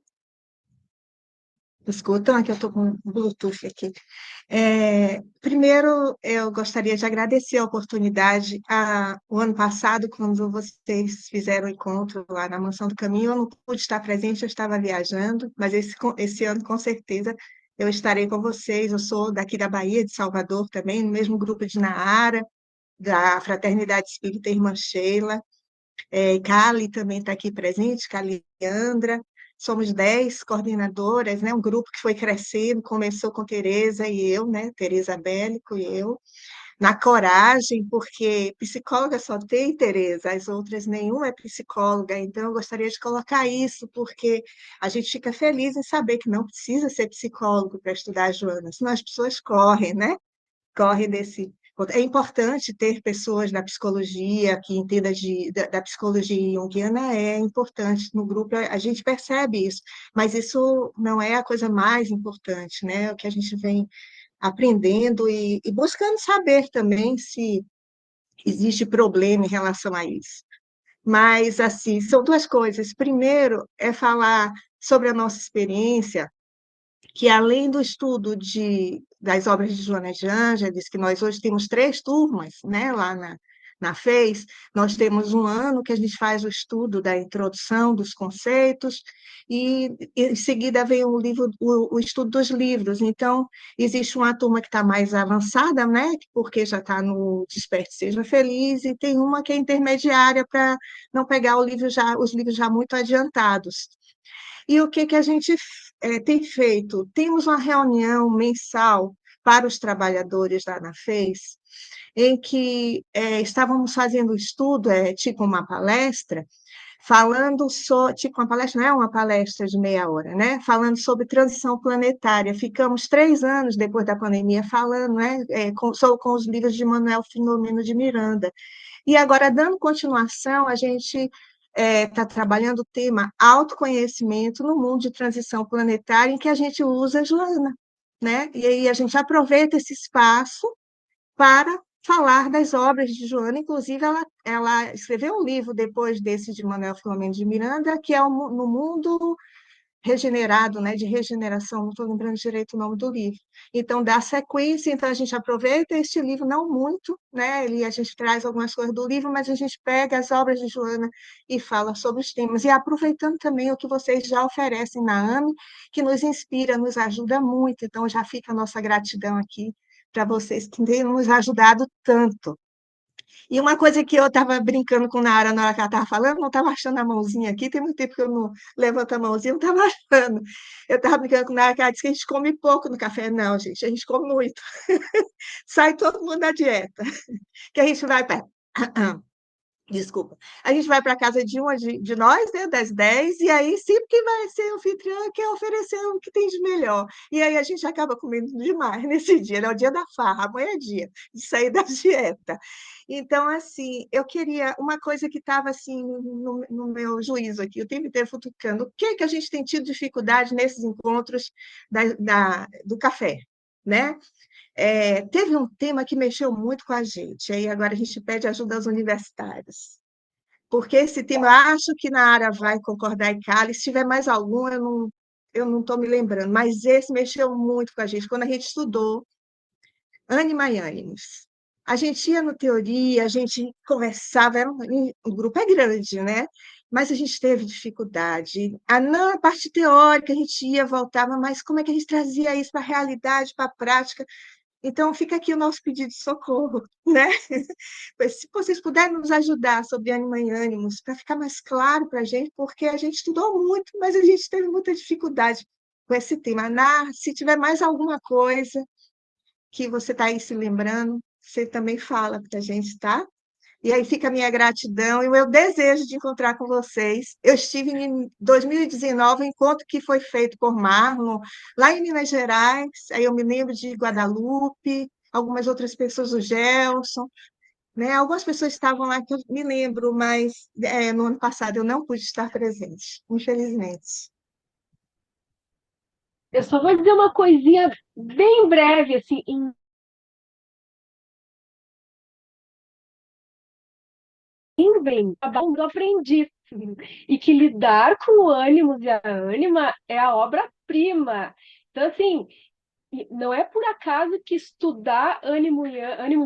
Escutam? Aqui eu estou com o Bluetooth aqui. Primeiro, eu gostaria de agradecer a oportunidade. O ano passado, quando vocês fizeram o encontro lá na Mansão do Caminho, eu não pude estar presente, eu estava viajando, mas esse ano, com certeza, eu estarei com vocês. Eu sou daqui da Bahia, de Salvador também, no mesmo grupo de Naara, da Fraternidade Espírita Irmã Sheila. Cali também está aqui presente, Caliandra. Somos 10 coordenadoras, né? Um grupo que foi crescendo, começou com Tereza e eu, né? Tereza Bélico e eu, na coragem, porque psicóloga só tem Tereza, as outras nenhuma é psicóloga, então eu gostaria de colocar isso, porque a gente fica feliz em saber que não precisa ser psicólogo para estudar a Joana, senão as pessoas correm, né? Correm desse. É importante ter pessoas da psicologia que entendam da psicologia junguiana, é importante no grupo, a gente percebe isso, mas isso não é a coisa mais importante, né? O que a gente vem aprendendo e buscando saber também se existe problema em relação a isso. Mas, assim, são duas coisas. Primeiro, é falar sobre a nossa experiência, que além do estudo das obras de Joana de Ângeles, que nós hoje temos 3 turmas, né, lá na FES, nós temos um ano que a gente faz o estudo da introdução dos conceitos, e em seguida vem o estudo dos livros. Então, existe uma turma que está mais avançada, né, porque já está no Desperte Seja Feliz, e tem uma que é intermediária para não pegar os livros já muito adiantados. E o que a gente tem feito? Temos uma reunião mensal para os trabalhadores da ANAFES, em que estávamos fazendo um estudo, tipo uma palestra, falando sobre, tipo, uma palestra, não é uma palestra de meia hora, né? Falando sobre transição planetária. Ficamos 3 anos depois da pandemia falando, né? Com os livros de Manuel Filomeno de Miranda. E agora, dando continuação, a gente está trabalhando o tema autoconhecimento no mundo de transição planetária, em que a gente usa a Joana, né? E aí a gente aproveita esse espaço para falar das obras de Joana. Inclusive, ela escreveu um livro depois desse de Manuel Filomeno de Miranda, que é No Mundo Regenerado, né, de regeneração, não estou lembrando direito o nome do livro. Então, dá sequência, então a gente aproveita este livro, não muito, né, a gente traz algumas coisas do livro, mas a gente pega as obras de Joana e fala sobre os temas, e aproveitando também o que vocês já oferecem na AME, que nos inspira, nos ajuda muito, então já fica a nossa gratidão aqui para vocês que têm nos ajudado tanto. E uma coisa que eu estava brincando com Nara na hora que ela estava falando, não estava achando a mãozinha aqui, tem muito tempo que eu não levanto a mãozinha, não estava achando. Eu estava brincando com Nara, que ela disse que a gente come pouco no café. Não, gente, a gente come muito. Sai todo mundo da dieta. Que a gente vai para. Desculpa. A gente vai para a casa de uma de nós, né, das 10, e aí sempre que vai ser anfitriã quer oferecer o que tem de melhor. E aí a gente acaba comendo demais nesse dia, né? O dia da farra, amanhã é dia de sair da dieta. Então, assim, eu queria uma coisa que estava assim no meu juízo aqui, o tempo inteiro futucando. O que é que a gente tem tido dificuldade nesses encontros do café, né? Teve um tema que mexeu muito com a gente, aí agora a gente pede ajuda aos universitários, porque esse tema, eu acho que na área vai concordar e cala, se tiver mais algum, eu não estou me lembrando, mas esse mexeu muito com a gente, quando a gente estudou Ânima e Ânimos. A gente ia no teoria, a gente conversava, o grupo é grande, né? Mas a gente teve dificuldade. Na parte teórica, a gente ia, voltava, mas como é que a gente trazia isso para a realidade, para a prática? Então, fica aqui o nosso pedido de socorro, né? Se vocês puderem nos ajudar sobre ânima e ânimos, para ficar mais claro para a gente, porque a gente estudou muito, mas a gente teve muita dificuldade com esse tema. Se tiver mais alguma coisa que você está aí se lembrando, você também fala para a gente, tá? E aí fica a minha gratidão e o meu desejo de encontrar com vocês. Eu estive em 2019, um encontro que foi feito por Marlon, lá em Minas Gerais, aí eu me lembro de Guadalupe, algumas outras pessoas, o Gelson, né? Algumas pessoas estavam lá que eu me lembro, mas no ano passado eu não pude estar presente, infelizmente. Eu só vou dizer uma coisinha bem breve, assim, bem, eu aprendi. E que lidar com o ânimos e a ânima é a obra-prima. Então, assim, não é por acaso que estudar ânimos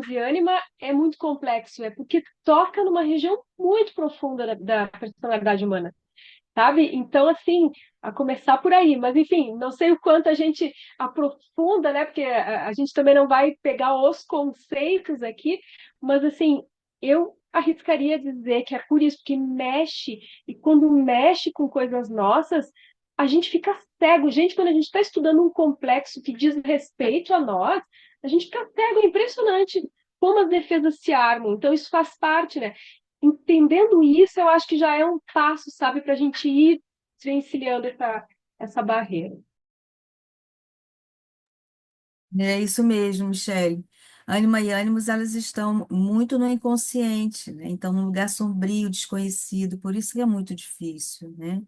e ânima é muito complexo, é porque toca numa região muito profunda da personalidade humana, sabe? Então, assim, a começar por aí. Mas, enfim, não sei o quanto a gente aprofunda, né? Porque a gente também não vai pegar os conceitos aqui, mas, assim, eu arriscaria dizer que é por isso que mexe, e quando mexe com coisas nossas, a gente fica cego. Gente, quando a gente está estudando um complexo que diz respeito a nós, a gente fica cego, é impressionante como as defesas se armam. Então, isso faz parte, né? Entendendo isso, eu acho que já é um passo, sabe, para a gente ir desvencilhando essa barreira. É isso mesmo, Michele. Ânima e ânimos, elas estão muito no inconsciente, né? Então, num lugar sombrio, desconhecido, por isso que é muito difícil, né?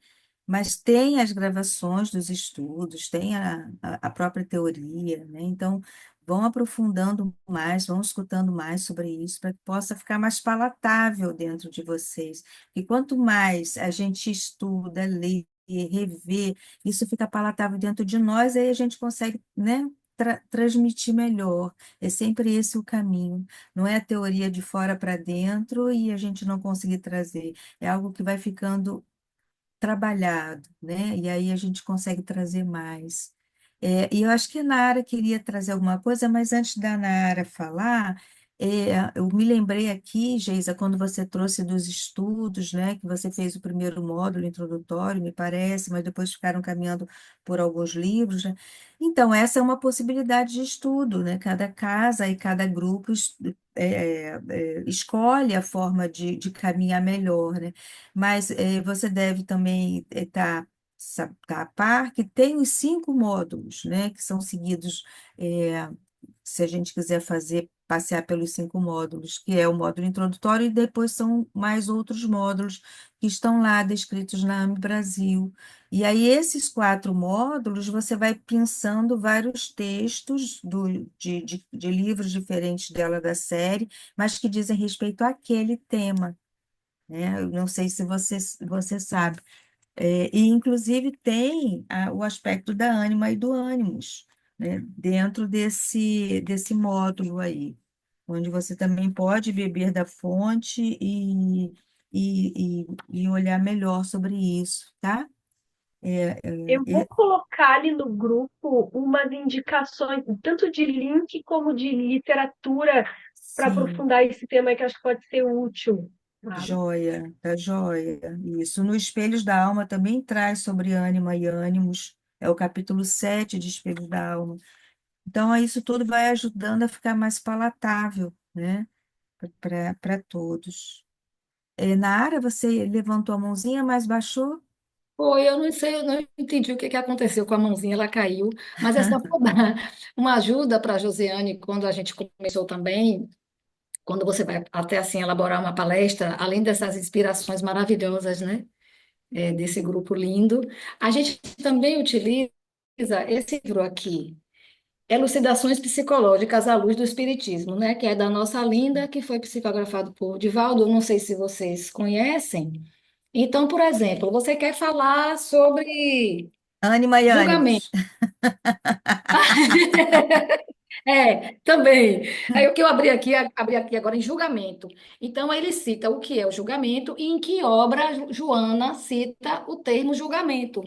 Mas tem as gravações dos estudos, tem a própria teoria, né? Então, vão aprofundando mais, vão escutando mais sobre isso, para que possa ficar mais palatável dentro de vocês. E quanto mais a gente estuda, lê, revê, isso fica palatável dentro de nós, aí a gente consegue, né? Transmitir melhor. É sempre esse o caminho. Não é a teoria de fora para dentro e a gente não conseguir trazer. É algo que vai ficando trabalhado, né? E aí a gente consegue trazer mais. E eu acho que a Nara queria trazer alguma coisa, mas antes da Nara falar, Eu me lembrei aqui, Geisa, quando você trouxe dos estudos, né, que você fez o primeiro módulo introdutório, me parece, mas depois ficaram caminhando por alguns livros, né? Então, essa é uma possibilidade de estudo, né? Cada casa e cada grupo escolhe a forma de caminhar melhor, né? Mas você deve também tá a par que tem os 5 módulos, né, que são seguidos, é, se a gente quiser passear pelos 5 módulos, que é o módulo introdutório, e depois são mais outros módulos que estão lá descritos na AME Brasil. E aí, esses 4 módulos, você vai pensando vários textos de livros diferentes dela da série, mas que dizem respeito àquele tema, né? Eu não sei se você sabe. E, inclusive, tem o aspecto da ânima e do ânimos, né, dentro desse módulo aí, onde você também pode beber da fonte e olhar melhor sobre isso, tá? Eu vou colocar ali no grupo umas indicações, tanto de link como de literatura, para Sim, aprofundar esse tema que acho que pode ser útil. Tá? joia, tá joia. Isso. No Espelhos da Alma também traz sobre ânima e ânimos, é o capítulo 7 de Espelhos da Alma. Então, isso tudo vai ajudando a ficar mais palatável, né, para todos. Nara, você levantou a mãozinha, mas baixou? Foi, eu não sei, eu não entendi o que que aconteceu com a mãozinha, ela caiu, mas é só para dar uma ajuda para a Josiane quando a gente começou também, quando você vai até assim elaborar uma palestra, além dessas inspirações maravilhosas, né, desse grupo lindo, a gente também utiliza esse livro aqui, Elucidações Psicológicas à Luz do Espiritismo, né, que é da nossa linda, que foi psicografado por Divaldo, eu não sei se vocês conhecem. Então, por exemplo, você quer falar sobre Ânima e julgamento. ânimos. Também. Aí o que eu abri aqui agora em julgamento. Então, ele cita o que é o julgamento e em que obra Joana cita o termo julgamento.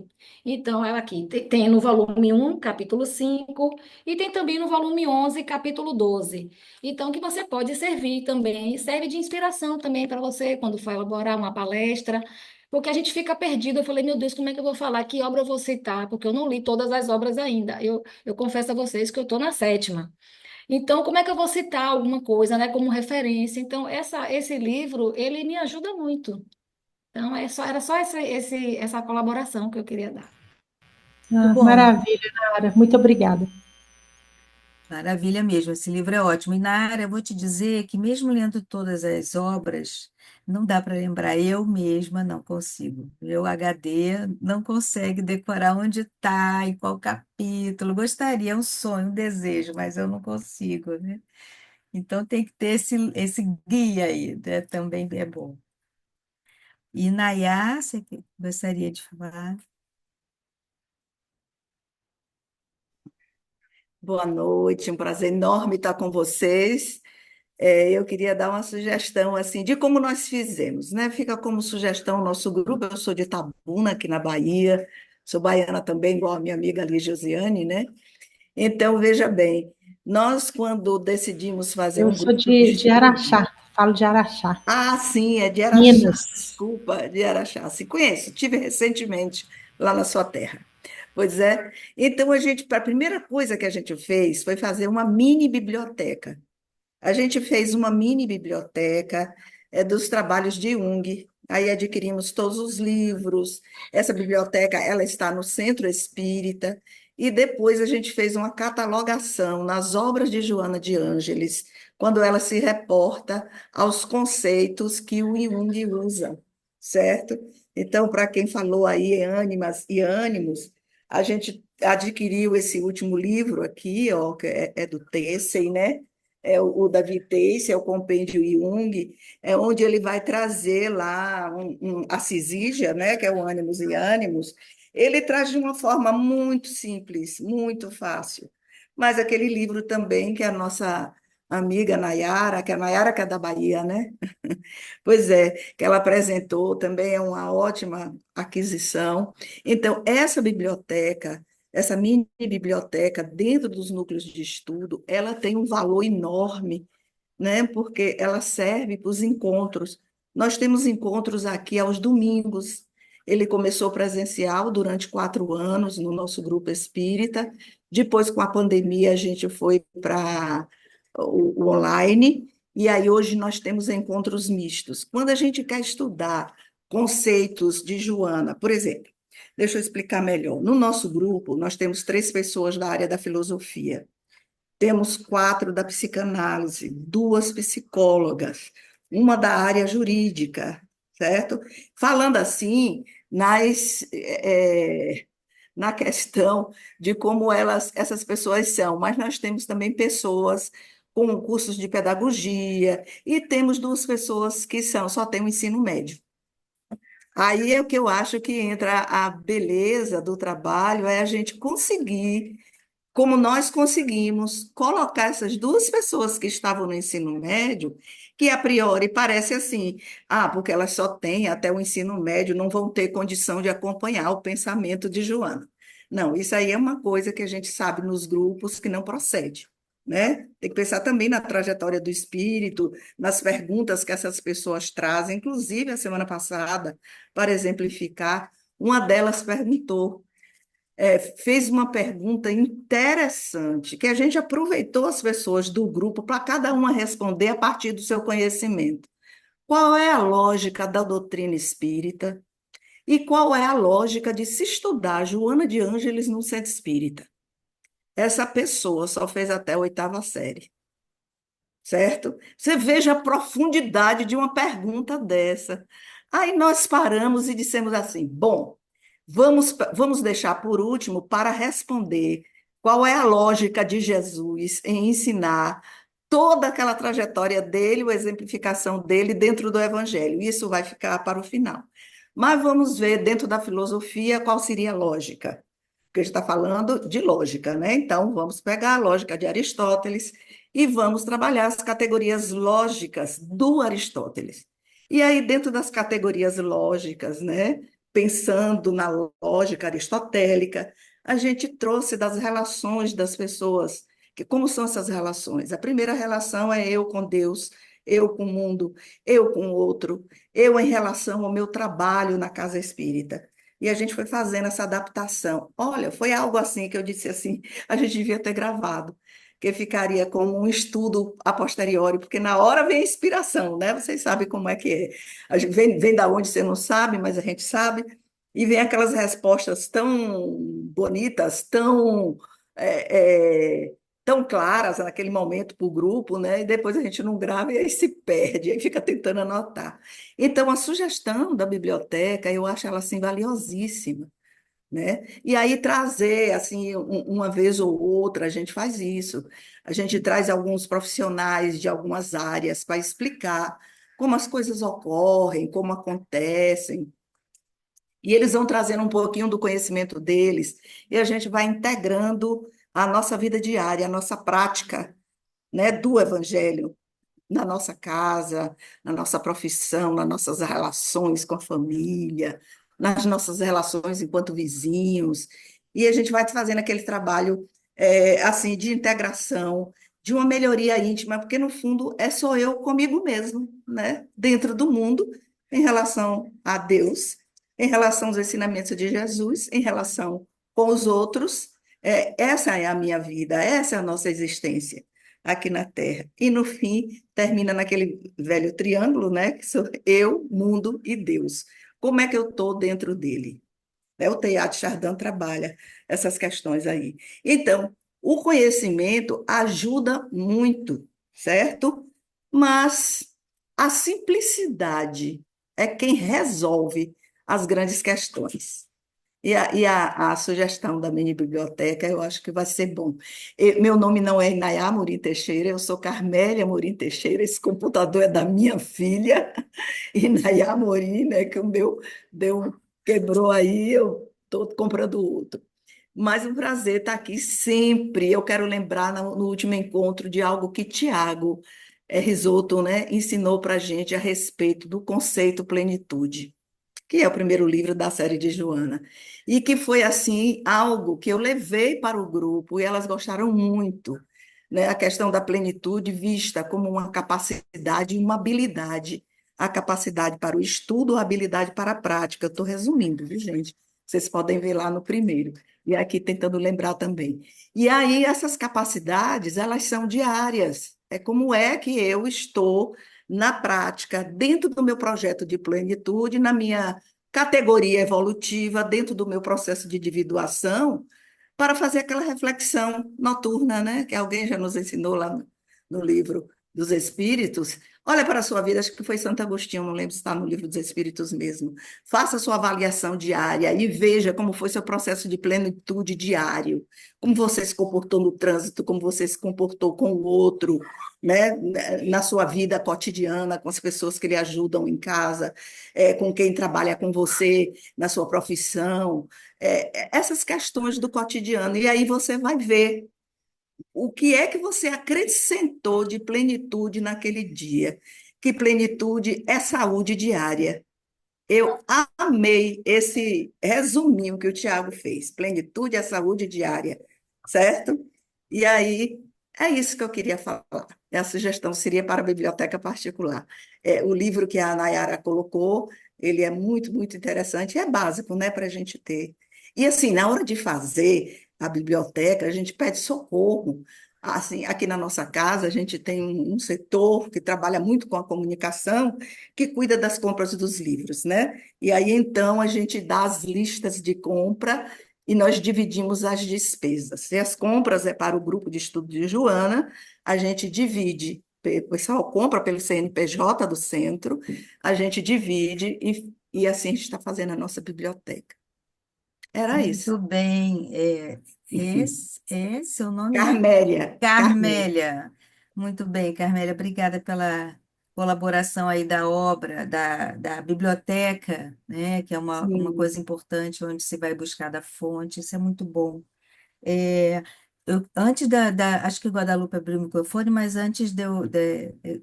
Então, ela aqui tem no volume 1, capítulo 5, e tem também no volume 11, capítulo 12. Então, que você pode servir também, serve de inspiração também para você quando for elaborar uma palestra, porque a gente fica perdido. Eu falei, meu Deus, como é que eu vou falar? Que obra eu vou citar? Porque eu não li todas as obras ainda. Eu confesso a vocês que eu estou na sétima. Então, como é que eu vou citar alguma coisa, né, como referência? Então, esse livro, ele me ajuda muito. Então, era só essa colaboração que eu queria dar. Muito bom. Maravilha, Nara. Muito obrigada. Maravilha mesmo, esse livro é ótimo. E, Nara, eu vou te dizer que mesmo lendo todas as obras, não dá para lembrar. Eu mesma não consigo. Meu HD não consegue decorar onde está, em qual capítulo. Gostaria, é um sonho, um desejo, mas eu não consigo, né? Então tem que ter esse guia aí, né? Também é bom. E, Nayá, gostaria de falar? Boa noite, um prazer enorme estar com vocês. Eu queria dar uma sugestão assim de como nós fizemos, né? Fica como sugestão o nosso grupo. Eu sou de Itabuna, aqui na Bahia, sou baiana também, igual a minha amiga ali, Josiane, né? Então, veja bem, nós, quando decidimos fazer Eu um sou grupo de de estudo, Araxá, falo de Araxá. ah, sim, é de Araxá, Minas. desculpa, de Araxá. Se conheço, tive recentemente lá na sua terra. Pois é. Então, a primeira coisa que a gente fez foi fazer uma mini biblioteca. A gente fez uma mini biblioteca dos trabalhos de Jung. Aí adquirimos todos os livros. Essa biblioteca ela está no Centro Espírita. E depois a gente fez uma catalogação nas obras de Joana de Ângeles, quando ela se reporta aos conceitos que o Jung usa, certo? Então, para quem falou aí em ânimas e ânimos, a gente adquiriu esse último livro aqui, ó, que é do Tessem, né? O Davi Teixe, é o Compêndio Jung, é onde ele vai trazer lá a Cisígia, né, que é o Ânimos e Ânimos, ele traz de uma forma muito simples, muito fácil. Mas aquele livro também que a nossa amiga Nayara, que a Nayara que é da Bahia, né? Pois é, que ela apresentou também é uma ótima aquisição. Então, essa mini biblioteca dentro dos núcleos de estudo, ela tem um valor enorme né? Porque ela serve para os encontros. Nós temos encontros aqui aos domingos. Ele começou presencial durante 4 anos no nosso grupo espírita. Depois, com a pandemia, a gente foi para o online. E aí, hoje, nós temos encontros mistos. Quando a gente quer estudar conceitos de Joana, por exemplo, deixa eu explicar melhor. No nosso grupo, nós temos 3 pessoas da área da filosofia. Temos 4 da psicanálise, 2 psicólogas, uma da área jurídica, certo? Falando assim, na questão de como essas pessoas são, mas nós temos também pessoas com cursos de pedagogia e temos 2 pessoas que só têm o ensino médio. Aí é o que eu acho que entra a beleza do trabalho, é a gente conseguir como nós conseguimos colocar essas 2 pessoas que estavam no ensino médio, que a priori parece assim, porque elas só têm até o ensino médio, não vão ter condição de acompanhar o pensamento de Joana. Não, isso aí é uma coisa que a gente sabe nos grupos que não procede, né? Tem que pensar também na trajetória do espírito, nas perguntas que essas pessoas trazem, inclusive a semana passada, para exemplificar, uma delas perguntou, fez uma pergunta interessante, que a gente aproveitou as pessoas do grupo para cada uma responder a partir do seu conhecimento. Qual é a lógica da doutrina espírita e qual é a lógica de se estudar Joana de Ângeles no centro espírita? Essa pessoa só fez até a 8ª série, certo? Você veja a profundidade de uma pergunta dessa. Aí nós paramos e dissemos assim, bom, vamos deixar por último para responder qual é a lógica de Jesus em ensinar toda aquela trajetória dele, a exemplificação dele dentro do Evangelho. Isso vai ficar para o final. Mas vamos ver dentro da filosofia qual seria a lógica. Porque a gente está falando de lógica, né? Então, vamos pegar a lógica de Aristóteles e vamos trabalhar as categorias lógicas do Aristóteles. E aí, dentro das categorias lógicas, né? Pensando na lógica aristotélica, a gente trouxe das relações das pessoas, que como são essas relações? A primeira relação é eu com Deus, eu com o mundo, eu com o outro, eu em relação ao meu trabalho na casa espírita. E a gente foi fazendo essa adaptação. Olha, foi algo assim que eu disse assim, a gente devia ter gravado, que ficaria como um estudo a posteriori, porque na hora vem a inspiração, né? Vocês sabem como é que é. A gente vem da onde você não sabe, mas a gente sabe, e vem aquelas respostas tão bonitas, tão claras naquele momento para o grupo, né? E depois a gente não grava e aí se perde, aí fica tentando anotar. Então, a sugestão da biblioteca, eu acho ela assim valiosíssima, né? E aí trazer, assim, uma vez ou outra, a gente faz isso. A gente traz alguns profissionais de algumas áreas para explicar como as coisas ocorrem, como acontecem. E eles vão trazendo um pouquinho do conhecimento deles, e a gente vai integrando a nossa vida diária, a nossa prática, né, do Evangelho, na nossa casa, na nossa profissão, nas nossas relações com a família, nas nossas relações enquanto vizinhos, e a gente vai fazendo aquele trabalho assim de integração, de uma melhoria íntima, porque no fundo é só eu comigo mesmo, né? Dentro do mundo, em relação a Deus, em relação aos ensinamentos de Jesus, em relação com os outros. Essa é a minha vida, essa é a nossa existência aqui na Terra. E, no fim, termina naquele velho triângulo, né? Que sou eu, mundo e Deus. Como é que eu estou dentro dele? O Teilhard de Chardin trabalha essas questões aí. Então, o conhecimento ajuda muito, certo? Mas a simplicidade é quem resolve as grandes questões. E a sugestão da mini biblioteca, eu acho que vai ser bom. Meu nome não é Inayá Amorim Teixeira, eu sou Carmélia Amorim Teixeira, esse computador é da minha filha, Inayá Amorim, né, que o meu quebrou aí, eu estou comprando outro. Mas um prazer estar aqui sempre. Eu quero lembrar no último encontro de algo que Tiago Risotto, né, ensinou para a gente a respeito do conceito plenitude, que é o primeiro livro da série de Joana, e que foi, assim, algo que eu levei para o grupo, e elas gostaram muito, né, a questão da plenitude vista como uma capacidade e uma habilidade. A capacidade para o estudo, a habilidade para a prática. Eu estou resumindo, viu, gente? Vocês podem ver lá no primeiro. E aqui tentando lembrar também. E aí, essas capacidades, elas são diárias. É como é que eu estou na prática, dentro do meu projeto de plenitude, na minha categoria evolutiva, dentro do meu processo de individuação, para fazer aquela reflexão noturna, né? Que alguém já nos ensinou lá no livro dos Espíritos. Olha para a sua vida, acho que foi Santo Agostinho, não lembro se está no livro dos Espíritos mesmo. Faça a sua avaliação diária e veja como foi seu processo de plenitude diário, como você se comportou no trânsito, como você se comportou com o outro, né? Na sua vida cotidiana, com as pessoas que lhe ajudam em casa, com quem trabalha com você na sua profissão, essas questões do cotidiano. E aí você vai ver o que é que você acrescentou de plenitude naquele dia. Que plenitude é saúde diária. Eu amei esse resuminho que o Tiago fez. Plenitude é saúde diária, certo? E aí, é isso que eu queria falar. A sugestão seria para a biblioteca particular. O livro que a Nayara colocou, ele é muito, muito interessante e é básico, né, para a gente ter. E assim, na hora de fazer a biblioteca, a gente pede socorro. Assim, aqui na nossa casa, a gente tem um setor que trabalha muito com a comunicação, que cuida das compras dos livros, né? E aí, então, a gente dá as listas de compra e nós dividimos as despesas. Se as compras é para o grupo de estudo de Joana, a gente divide, o pessoal compra pelo CNPJ do centro, a gente divide e assim a gente está fazendo a nossa biblioteca. Era isso. Muito bem. Seu nome é Carmélia, Carmélia. Carmélia. Muito bem, Carmélia. Obrigada pela colaboração aí da obra, da biblioteca, né, que é uma Sim, coisa importante, onde se vai buscar da fonte. Isso é muito bom. É, antes acho que o Guadalupe abriu o microfone, mas antes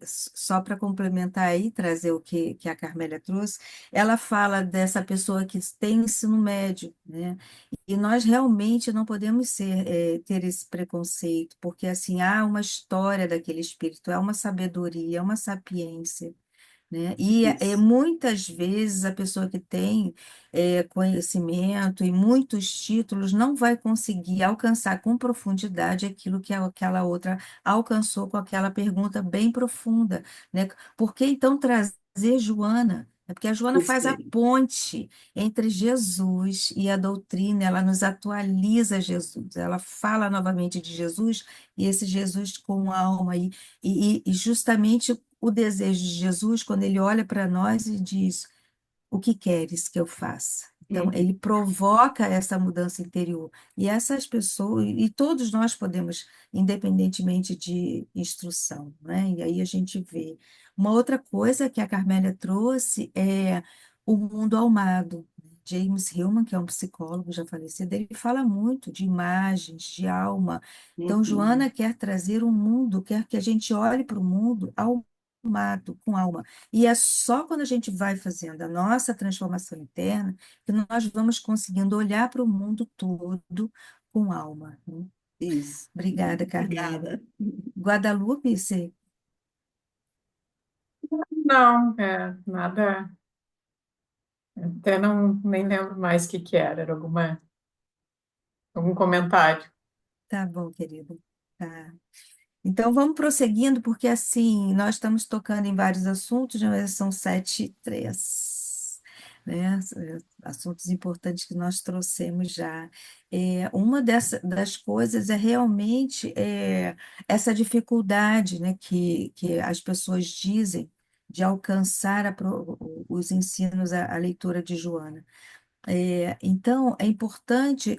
só para complementar aí, trazer o que a Carmélia trouxe, ela fala dessa pessoa que tem ensino médio, né? E nós realmente não podemos ter esse preconceito, porque assim, há uma história daquele espírito, há uma sabedoria, há uma sapiência, né? E isso. muitas vezes a pessoa que tem conhecimento e muitos títulos não vai conseguir alcançar com profundidade aquilo que aquela outra alcançou com aquela pergunta bem profunda, né? Por que então trazer Joana? É porque a Joana Isso faz a aí. ponte entre Jesus e a doutrina, ela nos atualiza Jesus, ela fala novamente de Jesus e esse Jesus com alma, e justamente o desejo de Jesus, quando ele olha para nós e diz: O que queres que eu faça? Então, Uhum. ele provoca essa mudança interior. E essas pessoas, e todos nós podemos, independentemente de instrução, né? E aí a gente vê. Uma outra coisa que a Carmélia trouxe é o mundo almado. James Hillman, que é um psicólogo já falecido, ele fala muito de imagens, de alma. Então, Joana Uhum. quer trazer um mundo, quer que a gente olhe para o mundo almado, com alma. E é só quando a gente vai fazendo a nossa transformação interna que nós vamos conseguindo olhar para o mundo todo com alma, né? Isso. Obrigada, Carmélia. Obrigada. Guadalupe, você... Não, nada, até não, nem lembro mais o que que era algum comentário. Tá bom, querida. Tá. Então, vamos prosseguindo, porque assim, nós estamos tocando em vários assuntos, né? São 7:03, né? Assuntos importantes que nós trouxemos já. Uma das coisas é realmente essa dificuldade, né, que as pessoas dizem de alcançar os ensinos, a leitura de Joana. Então, é importante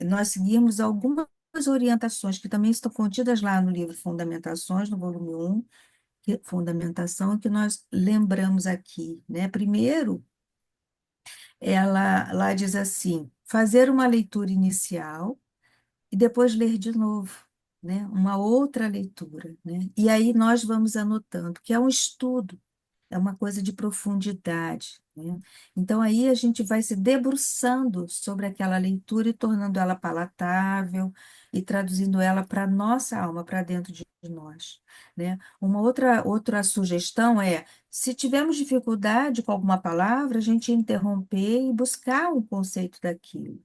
nós seguirmos algumas orientações que também estão contidas lá no livro Fundamentações, no volume 1, Fundamentação, que nós lembramos aqui, né? Primeiro, ela lá diz assim: fazer uma leitura inicial e depois ler de novo, né? Uma outra leitura, né? E aí nós vamos anotando, que é um estudo, é uma coisa de profundidade, né? Então, aí a gente vai se debruçando sobre aquela leitura e tornando ela palatável e traduzindo ela para a nossa alma, para dentro de nós, né? Uma outra sugestão é, se tivermos dificuldade com alguma palavra, a gente interromper e buscar um conceito daquilo,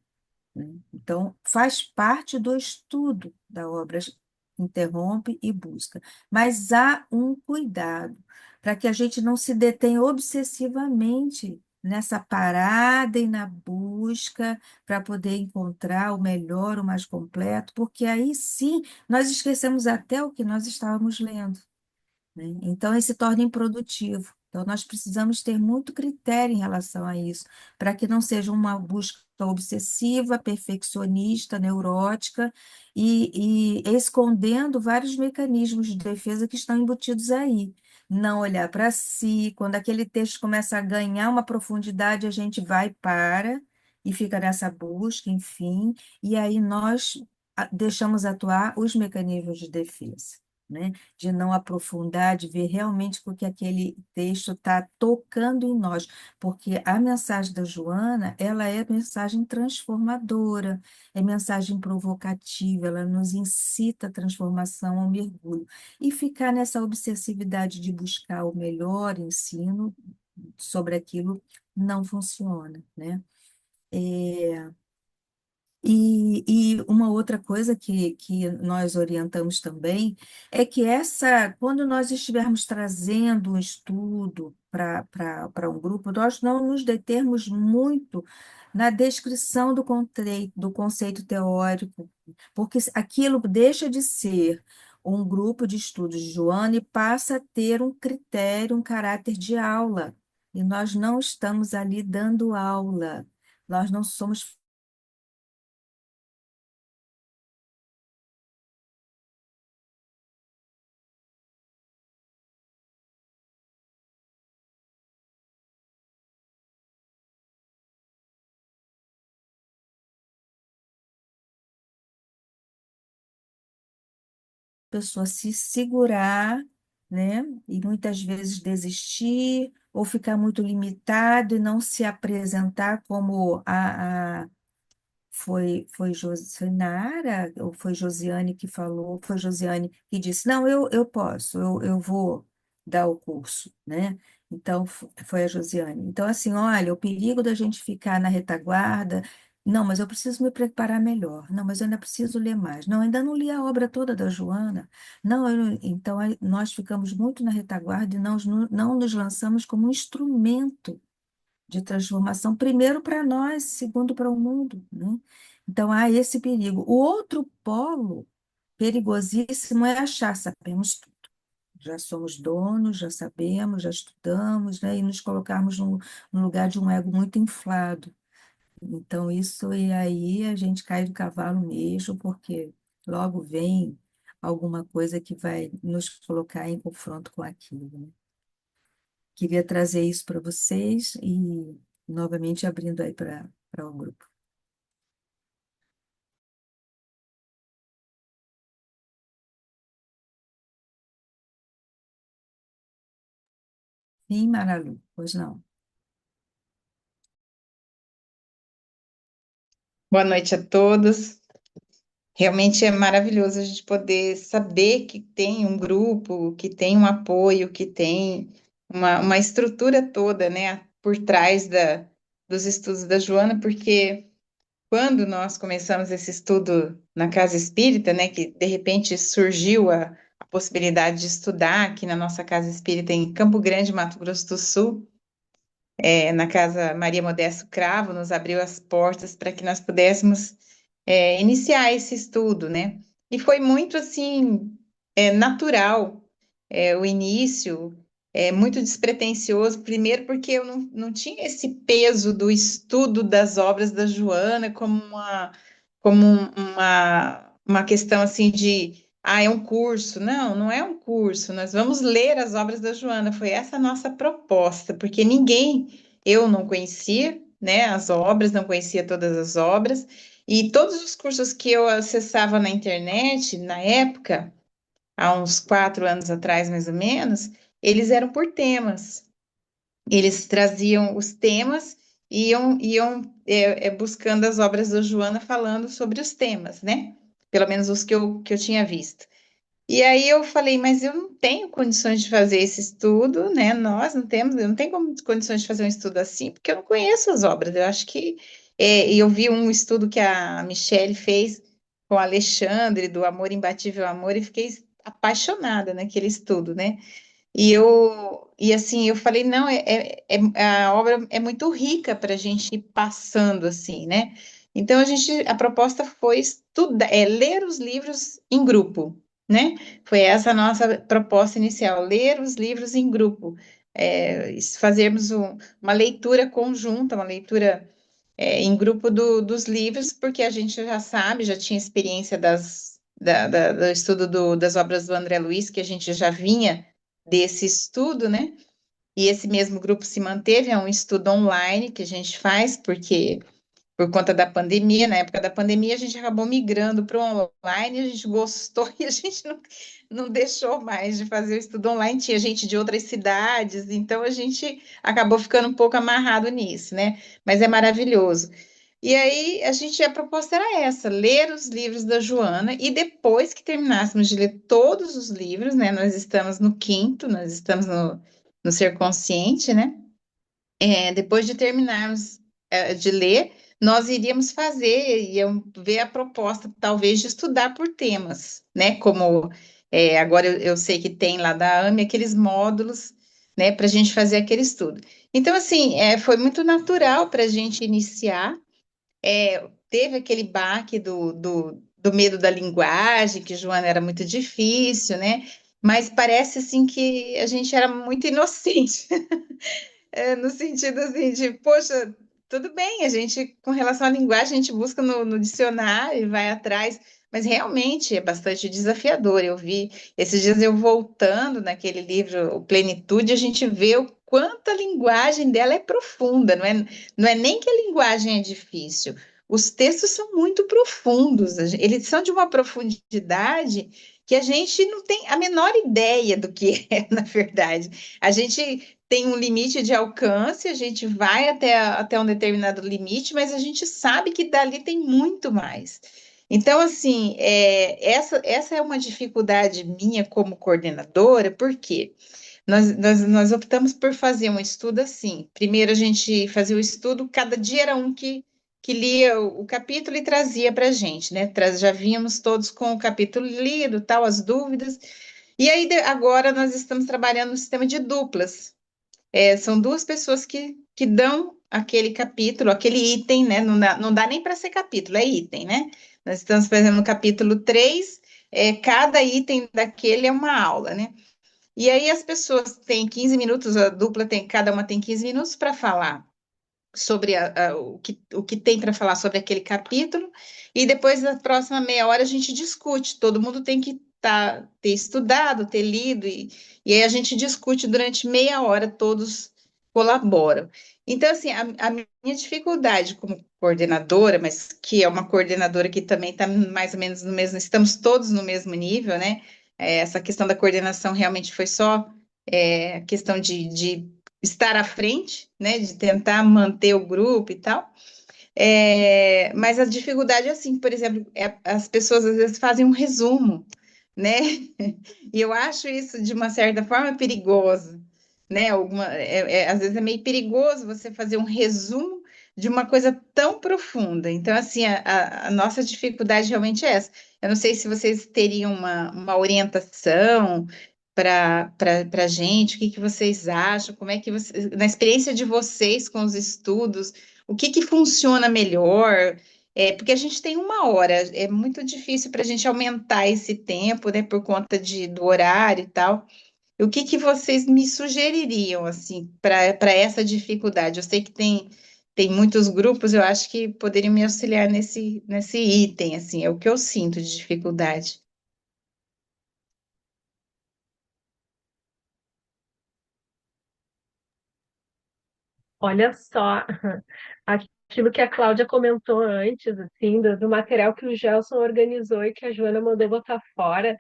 né? Então, faz parte do estudo da obra, interrompe e busca. Mas há um cuidado para que a gente não se detenha obsessivamente nessa parada e na busca para poder encontrar o melhor, o mais completo, porque aí sim nós esquecemos até o que nós estávamos lendo, né? Então, ele se torna improdutivo. Então, nós precisamos ter muito critério em relação a isso, para que não seja uma busca obsessiva, perfeccionista, neurótica, e escondendo vários mecanismos de defesa que estão embutidos aí. Não olhar para si, quando aquele texto começa a ganhar uma profundidade, a gente vai para e fica nessa busca, enfim, e aí nós deixamos atuar os mecanismos de defesa, né? De não aprofundar, de ver realmente o que aquele texto está tocando em nós, porque a mensagem da Joana, ela é mensagem transformadora, é mensagem provocativa, ela nos incita à transformação, ao mergulho. E ficar nessa obsessividade de buscar o melhor ensino sobre aquilo não funciona, né? É, e uma outra coisa que nós orientamos também é que quando nós estivermos trazendo um estudo para um grupo, nós não nos determos muito na descrição do conceito teórico, porque aquilo deixa de ser um grupo de estudos de Joana e passa a ter um critério, um caráter de aula. E nós não estamos ali dando aula, nós não somos pessoa se segurar, né? E muitas vezes desistir ou ficar muito limitado e não se apresentar como foi Nara ou foi Josiane que falou, foi Josiane que disse, não, eu posso, eu vou dar o curso, né? Então, foi a Josiane. Então, assim, olha, o perigo da gente ficar na retaguarda, não, mas eu preciso me preparar melhor, não, mas eu ainda preciso ler mais, não, ainda não li a obra toda da Joana, não, então aí nós ficamos muito na retaguarda e não nos lançamos como um instrumento de transformação, primeiro para nós, segundo para o mundo, né? Então há esse perigo. O outro polo perigosíssimo é achar, sabemos tudo. Já somos donos, já sabemos, já estudamos, né? E nos colocarmos no lugar de um ego muito inflado. Então, isso, e aí a gente cai do cavalo mesmo, porque logo vem alguma coisa que vai nos colocar em confronto com aquilo, né? Queria trazer isso para vocês e novamente abrindo aí para o grupo. Sim, Maralu, pois não. Boa noite a todos. Realmente é maravilhoso a gente poder saber que tem um grupo, que tem um apoio, que tem uma estrutura toda, né, por trás dos estudos da Joana, porque quando nós começamos esse estudo na Casa Espírita, né, que de repente surgiu a possibilidade de estudar aqui na nossa Casa Espírita em Campo Grande, Mato Grosso do Sul, na Casa Maria Modesto Cravo, nos abriu as portas para que nós pudéssemos iniciar esse estudo, né? E foi muito, assim, natural o início, muito despretensioso, primeiro porque eu não tinha esse peso do estudo das obras da Joana como uma questão, assim, é um curso. Não, não é um curso, nós vamos ler as obras da Joana, foi essa a nossa proposta, porque eu não conhecia, né, as obras, não conhecia todas as obras, e todos os cursos que eu acessava na internet, na época, há uns 4 anos atrás, mais ou menos, eles eram por temas. Eles traziam os temas e iam buscando as obras da Joana falando sobre os temas, né? Pelo menos os que eu tinha visto. E aí eu falei, mas eu não tenho condições de fazer esse estudo, né? Nós não temos, eu não tenho condições de fazer um estudo assim, porque eu não conheço as obras. Eu acho que eu vi um estudo que a Michelle fez com o Alexandre, do Amor Imbatível Amor, e fiquei apaixonada naquele estudo, né? E assim, eu falei, não, a obra é muito rica para a gente ir passando assim, né? Então a proposta foi estudar, ler os livros em grupo, né? Foi essa a nossa proposta inicial, ler os livros em grupo, fazermos uma leitura conjunta, uma leitura em grupo dos livros, porque a gente já sabe, já tinha experiência do estudo das obras do André Luiz, que a gente já vinha desse estudo, né? E esse mesmo grupo se manteve, é um estudo online que a gente faz, porque por conta da pandemia, na época da pandemia, a gente acabou migrando para o online, a gente gostou e a gente não deixou mais de fazer o estudo online. Tinha gente de outras cidades, então a gente acabou ficando um pouco amarrado nisso, né? Mas é maravilhoso. E aí a proposta era essa, ler os livros da Joana, e depois que terminássemos de ler todos os livros, né? Nós estamos no quinto, nós estamos no Ser Consciente, né? Depois de terminarmos de ler, nós iríamos iam ver a proposta, talvez, de estudar por temas, né? Como agora eu sei que tem lá da AME aqueles módulos, né, para a gente fazer aquele estudo. Então, assim, foi muito natural para a gente iniciar. Teve aquele baque do medo da linguagem, que Joana era muito difícil, né? Mas parece assim que a gente era muito inocente. No sentido assim de, poxa, tudo bem, a gente, com relação à linguagem, a gente busca no dicionário e vai atrás, mas realmente é bastante desafiador. Eu vi, esses dias eu voltando naquele livro, O Plenitude, a gente vê o quanto a linguagem dela é profunda, não é nem que a linguagem é difícil, os textos são muito profundos, eles são de uma profundidade que a gente não tem a menor ideia do que é, na verdade. A gente tem um limite de alcance, a gente vai até um determinado limite, mas a gente sabe que dali tem muito mais. Então, assim, essa é uma dificuldade minha como coordenadora, porque nós optamos por fazer um estudo assim. Primeiro, a gente fazia o estudo, cada dia era um que lia o capítulo e trazia para a gente, né? Já vínhamos todos com o capítulo lido, tal, as dúvidas. E aí, agora, nós estamos trabalhando no sistema de duplas. São duas pessoas que dão aquele capítulo, aquele item, né? Não dá nem para ser capítulo, é item, né? Nós estamos fazendo no capítulo 3, cada item daquele é uma aula, né? E aí as pessoas têm 15 minutos, a dupla cada uma tem 15 minutos para falar sobre o que tem para falar sobre aquele capítulo, e depois, na próxima meia hora, a gente discute. Todo mundo tem que ter estudado, ter lido, e aí a gente discute durante meia hora, todos colaboram. Então, assim, a minha dificuldade como coordenadora, mas que é uma coordenadora que também está mais ou menos no mesmo, estamos todos no mesmo nível, né? Essa questão da coordenação realmente foi só questão de estar à frente, né, de tentar manter o grupo e tal. Mas a dificuldade é assim, por exemplo, as pessoas às vezes fazem um resumo, né? E eu acho isso de uma certa forma perigoso, né? Às vezes é meio perigoso você fazer um resumo de uma coisa tão profunda. Então, assim, a nossa dificuldade realmente é essa. Eu não sei se vocês teriam uma orientação para a gente, o que que vocês acham, como é que na experiência de vocês com os estudos, o que que funciona melhor? Porque a gente tem uma hora, é muito difícil para a gente aumentar esse tempo, né, por conta do horário e tal. O que que vocês me sugeririam, assim, para essa dificuldade? Eu sei que tem muitos grupos, eu acho que poderiam me auxiliar nesse item, assim, é o que eu sinto de dificuldade. Olha só, aquilo que a Cláudia comentou antes, assim, do material que o Gelson organizou e que a Joana mandou botar fora,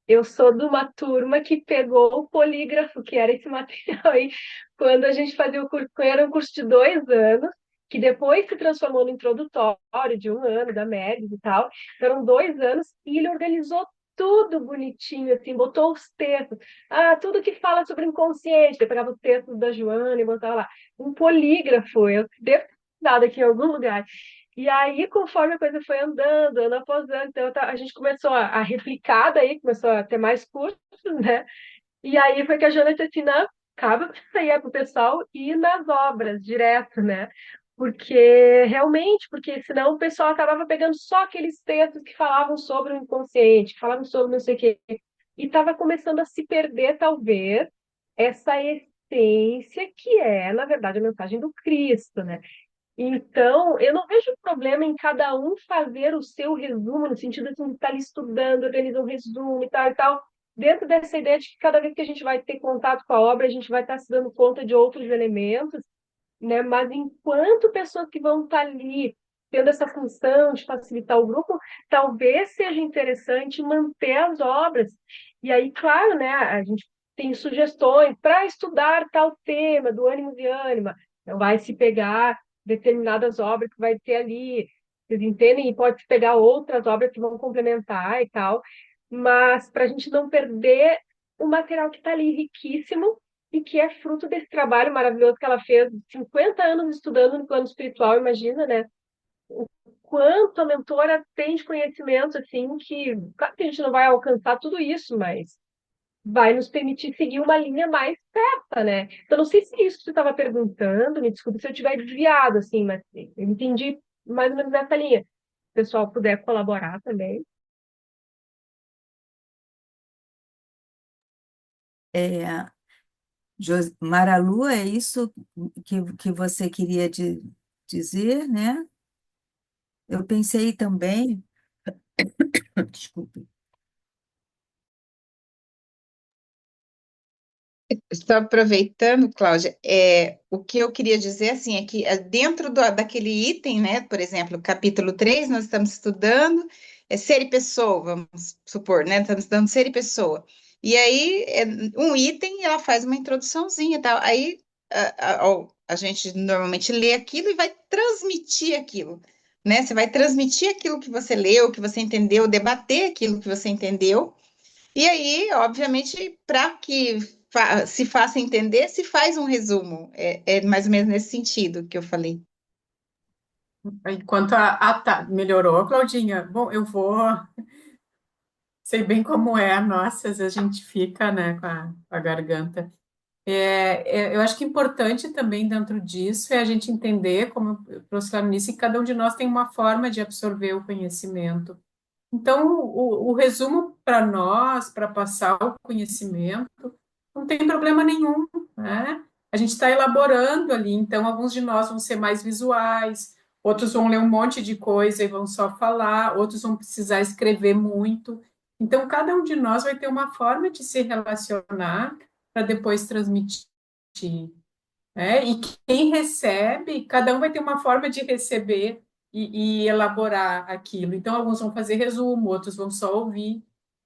Eu sou de uma turma que pegou o polígrafo, que era esse material aí, quando a gente fazia o curso, era um curso de 2 anos, que depois se transformou no introdutório de 1 ano, da MEDES e tal. Eram 2 anos, e ele organizou tudo bonitinho, assim, botou os textos. Ah, tudo que fala sobre o inconsciente. Eu pegava os textos da Joana e botava lá. Um polígrafo, eu devo ter dado aqui em algum lugar. E aí, conforme a coisa foi andando, ano após ano, então a gente começou a replicar, daí começou a ter mais cursos, né? E aí foi que a Jana disse assim, não, acaba isso aí é para o pessoal ir nas obras direto, né? Porque realmente, porque senão o pessoal acabava pegando só aqueles textos que falavam sobre o inconsciente, que falavam sobre não sei o quê, e estava começando a se perder, talvez, essa essência que é, na verdade, a mensagem do Cristo, né? Então, eu não vejo problema em cada um fazer o seu resumo, no sentido assim, de estar ali estudando, organizar um resumo e tal, dentro dessa ideia de que cada vez que a gente vai ter contato com a obra, a gente vai estar se dando conta de outros elementos, né? Mas enquanto pessoas que vão estar ali tendo essa função de facilitar o grupo, talvez seja interessante manter as obras. E aí, claro, né, a gente tem sugestões para estudar tal tema do ânimos e ânima. Então, vai se pegar determinadas obras que vai ter ali, vocês entendem? E pode se pegar outras obras que vão complementar e tal, mas para a gente não perder o material que está ali riquíssimo e que é fruto desse trabalho maravilhoso que ela fez, 50 anos estudando no plano espiritual, imagina, né? O quanto a mentora tem de conhecimento, assim, que, claro que a gente não vai alcançar tudo isso, mas vai nos permitir seguir uma linha mais certa, né? Então, não sei se é isso que você estava perguntando, me desculpe se eu estiver desviado, assim, mas eu entendi mais ou menos nessa linha. Se o pessoal puder colaborar também. É, Maralu, é isso que você queria dizer, né? Eu pensei também, desculpe. Estou aproveitando, Cláudia, o que eu queria dizer assim, é que dentro daquele item, né, por exemplo, capítulo 3, nós estamos estudando ser e pessoa, vamos supor, né, estamos estudando ser e pessoa. E aí, um item, ela faz uma introduçãozinha e tal. Aí, a gente normalmente lê aquilo e vai transmitir aquilo, né? Você vai transmitir aquilo que você leu, que você entendeu, debater aquilo que você entendeu. E aí, obviamente, para que se faça entender, se faz um resumo. É mais ou menos nesse sentido que eu falei. Enquanto tá, melhorou, Claudinha? Bom, eu vou. Sei bem como é, nossa, a gente fica, né, com a garganta. Eu acho que importante também dentro disso é a gente entender, como o professor disse, que cada um de nós tem uma forma de absorver o conhecimento. Então, o resumo para nós, para passar o conhecimento, não tem problema nenhum, né? A gente está elaborando ali, então alguns de nós vão ser mais visuais, outros vão ler um monte de coisa e vão só falar, outros vão precisar escrever muito. Então, cada um de nós vai ter uma forma de se relacionar para depois transmitir, né? E quem recebe, cada um vai ter uma forma de receber e elaborar aquilo. Então, alguns vão fazer resumo, outros vão só ouvir,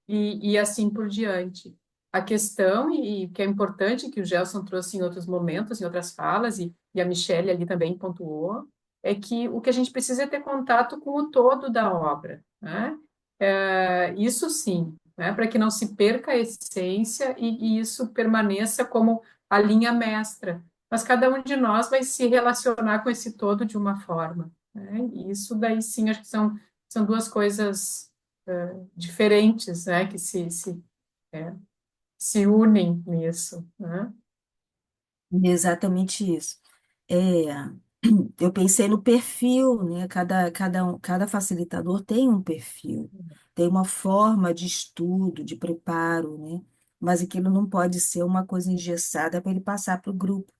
e assim por diante. A questão, e que é importante, que o Gelson trouxe em outros momentos, em outras falas, e a Michelle ali também pontuou, é que o que a gente precisa é ter contato com o todo da obra, né? Isso sim, né? Para que não se perca a essência e isso permaneça como a linha mestra, mas cada um de nós vai se relacionar com esse todo de uma forma, né? E isso daí sim, acho que são duas coisas diferentes, né? Que é, se unem nisso, né? Exatamente isso. É, eu pensei no perfil, né? Cada facilitador tem um perfil, tem uma forma de estudo, de preparo, né? Mas aquilo não pode ser uma coisa engessada para ele passar para o grupo,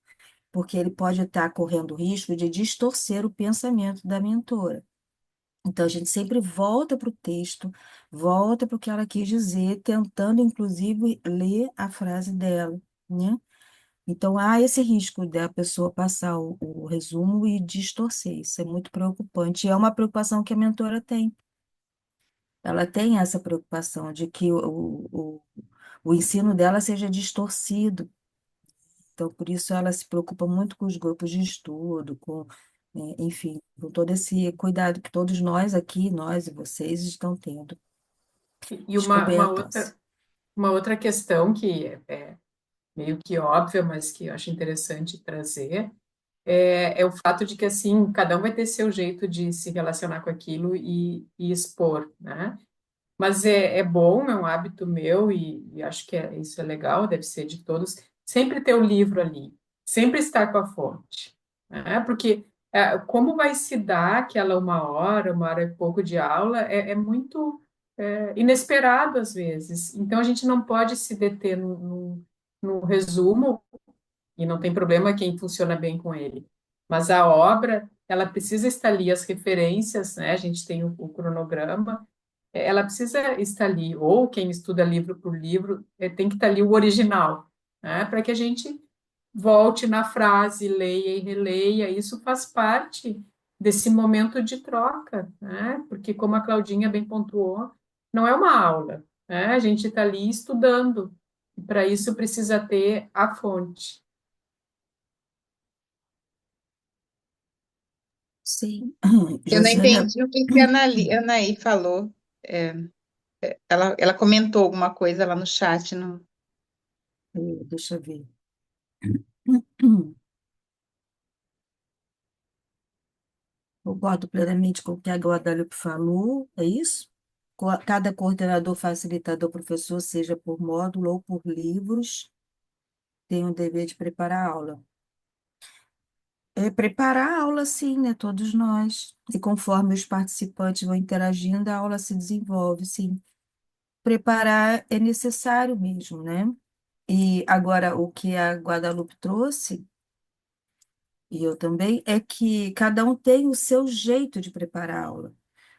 porque ele pode estar correndo o risco de distorcer o pensamento da mentora. Então, a gente sempre volta para o texto, volta para o que ela quis dizer, tentando, inclusive, ler a frase dela, né? Então, há esse risco da pessoa passar o resumo e distorcer. Isso é muito preocupante. E é uma preocupação que a mentora tem. ela tem essa preocupação de que o ensino dela seja distorcido. Então, por isso ela se preocupa muito com os grupos de estudo, enfim, com todo esse cuidado que todos nós aqui, nós e vocês, estão tendo. E Descobertas. uma outra questão que é meio que óbvia, mas que eu acho interessante trazer, é o fato de que, assim, cada um vai ter seu jeito de se relacionar com aquilo e expor, né? Mas é bom, é um hábito meu e acho que isso é legal, deve ser de todos, sempre ter o livro ali, sempre estar com a fonte, né? Porque como vai se dar aquela uma hora e pouco de aula, é muito inesperado às vezes. Então, a gente não pode se deter no resumo, e não tem problema quem funciona bem com ele. Mas a obra, ela precisa estar ali, as referências, né? A gente tem o cronograma, ela precisa estar ali, ou quem estuda livro por livro, tem que estar ali o original, né? Para que a gente volte na frase, leia e releia, isso faz parte desse momento de troca, né? Porque, como a Claudinha bem pontuou, não é uma aula, né? A gente está ali estudando, e para isso precisa ter a fonte. Sim, Eu não Josiana, entendi o que que a Anaí falou. É, ela comentou alguma coisa lá no chat. No... deixa eu ver. Concordo plenamente com o que a Guadalupe falou, é isso? Cada coordenador, facilitador, professor, seja por módulo ou por livros, tem o dever de preparar a aula. Preparar a aula, sim, né? Todos nós. E conforme os participantes vão interagindo, a aula se desenvolve, sim. Preparar é necessário mesmo, né? E agora, o que a Guadalupe trouxe, e eu também, é que cada um tem o seu jeito de preparar a aula.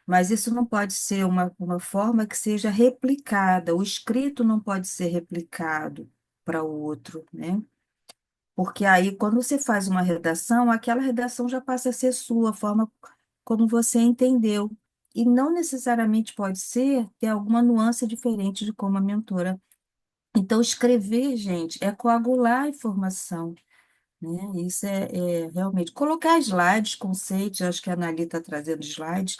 Mas isso não pode ser uma forma que seja replicada. O escrito não pode ser replicado para o outro, né? Porque aí, quando você faz uma redação, aquela redação já passa a ser sua, a forma como você entendeu. E não necessariamente pode ser ter alguma nuance diferente de como a mentora. Então, escrever, gente, é coagular a informação, né? Isso é realmente colocar slides, conceitos, acho que a Anali está trazendo slides.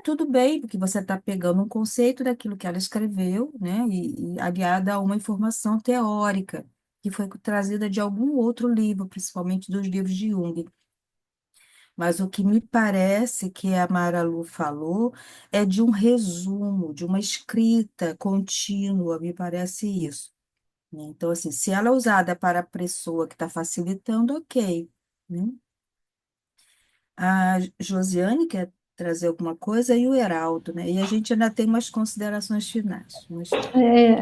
Tudo bem, porque você está pegando um conceito daquilo que ela escreveu, né? E aliada a uma informação teórica, que foi trazida de algum outro livro, principalmente dos livros de Jung. Mas o que me parece que a Mara Lu falou é de um resumo, de uma escrita contínua, me parece isso, né? Então, assim, se ela é usada para a pessoa que está facilitando, ok, né? A Josiane quer trazer alguma coisa e o Heraldo, né? E a gente ainda tem umas considerações finais.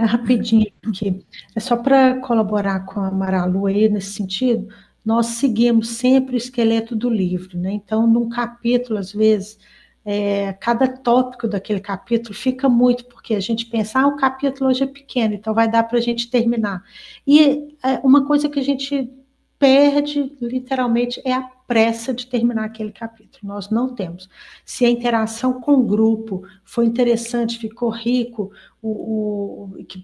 Rapidinho aqui. É só para colaborar com a Maralu aí nesse sentido, nós seguimos sempre o esqueleto do livro, né? Então, num capítulo, às vezes, cada tópico daquele capítulo fica muito, porque a gente pensa, o capítulo hoje é pequeno, então vai dar para a gente terminar. E uma coisa que a gente perde, literalmente, é a pressa de terminar aquele capítulo. Nós não temos. Se a interação com o grupo foi interessante, ficou rico,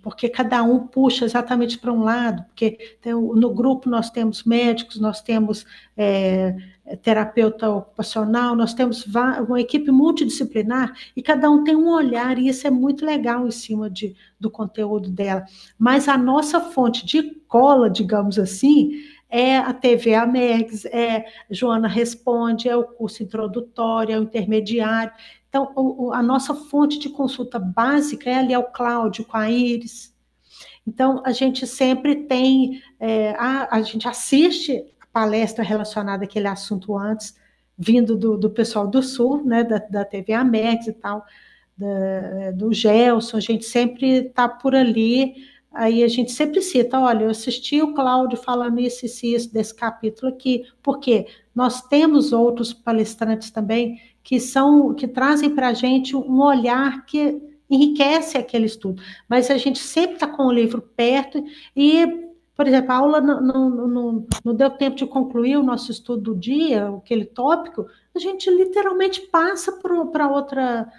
porque cada um puxa exatamente para um lado, porque no grupo nós temos médicos, nós temos terapeuta ocupacional, nós temos uma equipe multidisciplinar e cada um tem um olhar, e isso é muito legal em cima do conteúdo dela. Mas a nossa fonte de cola, digamos assim, é a TV Amex, Joana Responde, é o curso introdutório, é o intermediário. Então, a nossa fonte de consulta básica é ali, é o Cláudio com a Iris. Então, a gente sempre tem, a gente assiste a palestra relacionada àquele assunto antes, vindo do pessoal do Sul, né, da TV Amex e tal, do Gelson, a gente sempre está por ali, aí a gente sempre cita, olha, eu assisti o Cláudio falando isso desse capítulo aqui, porque nós temos outros palestrantes também que trazem para a gente um olhar que enriquece aquele estudo, mas a gente sempre está com o livro perto e, por exemplo, a aula não deu tempo de concluir o nosso estudo do dia, aquele tópico, a gente literalmente passa para outra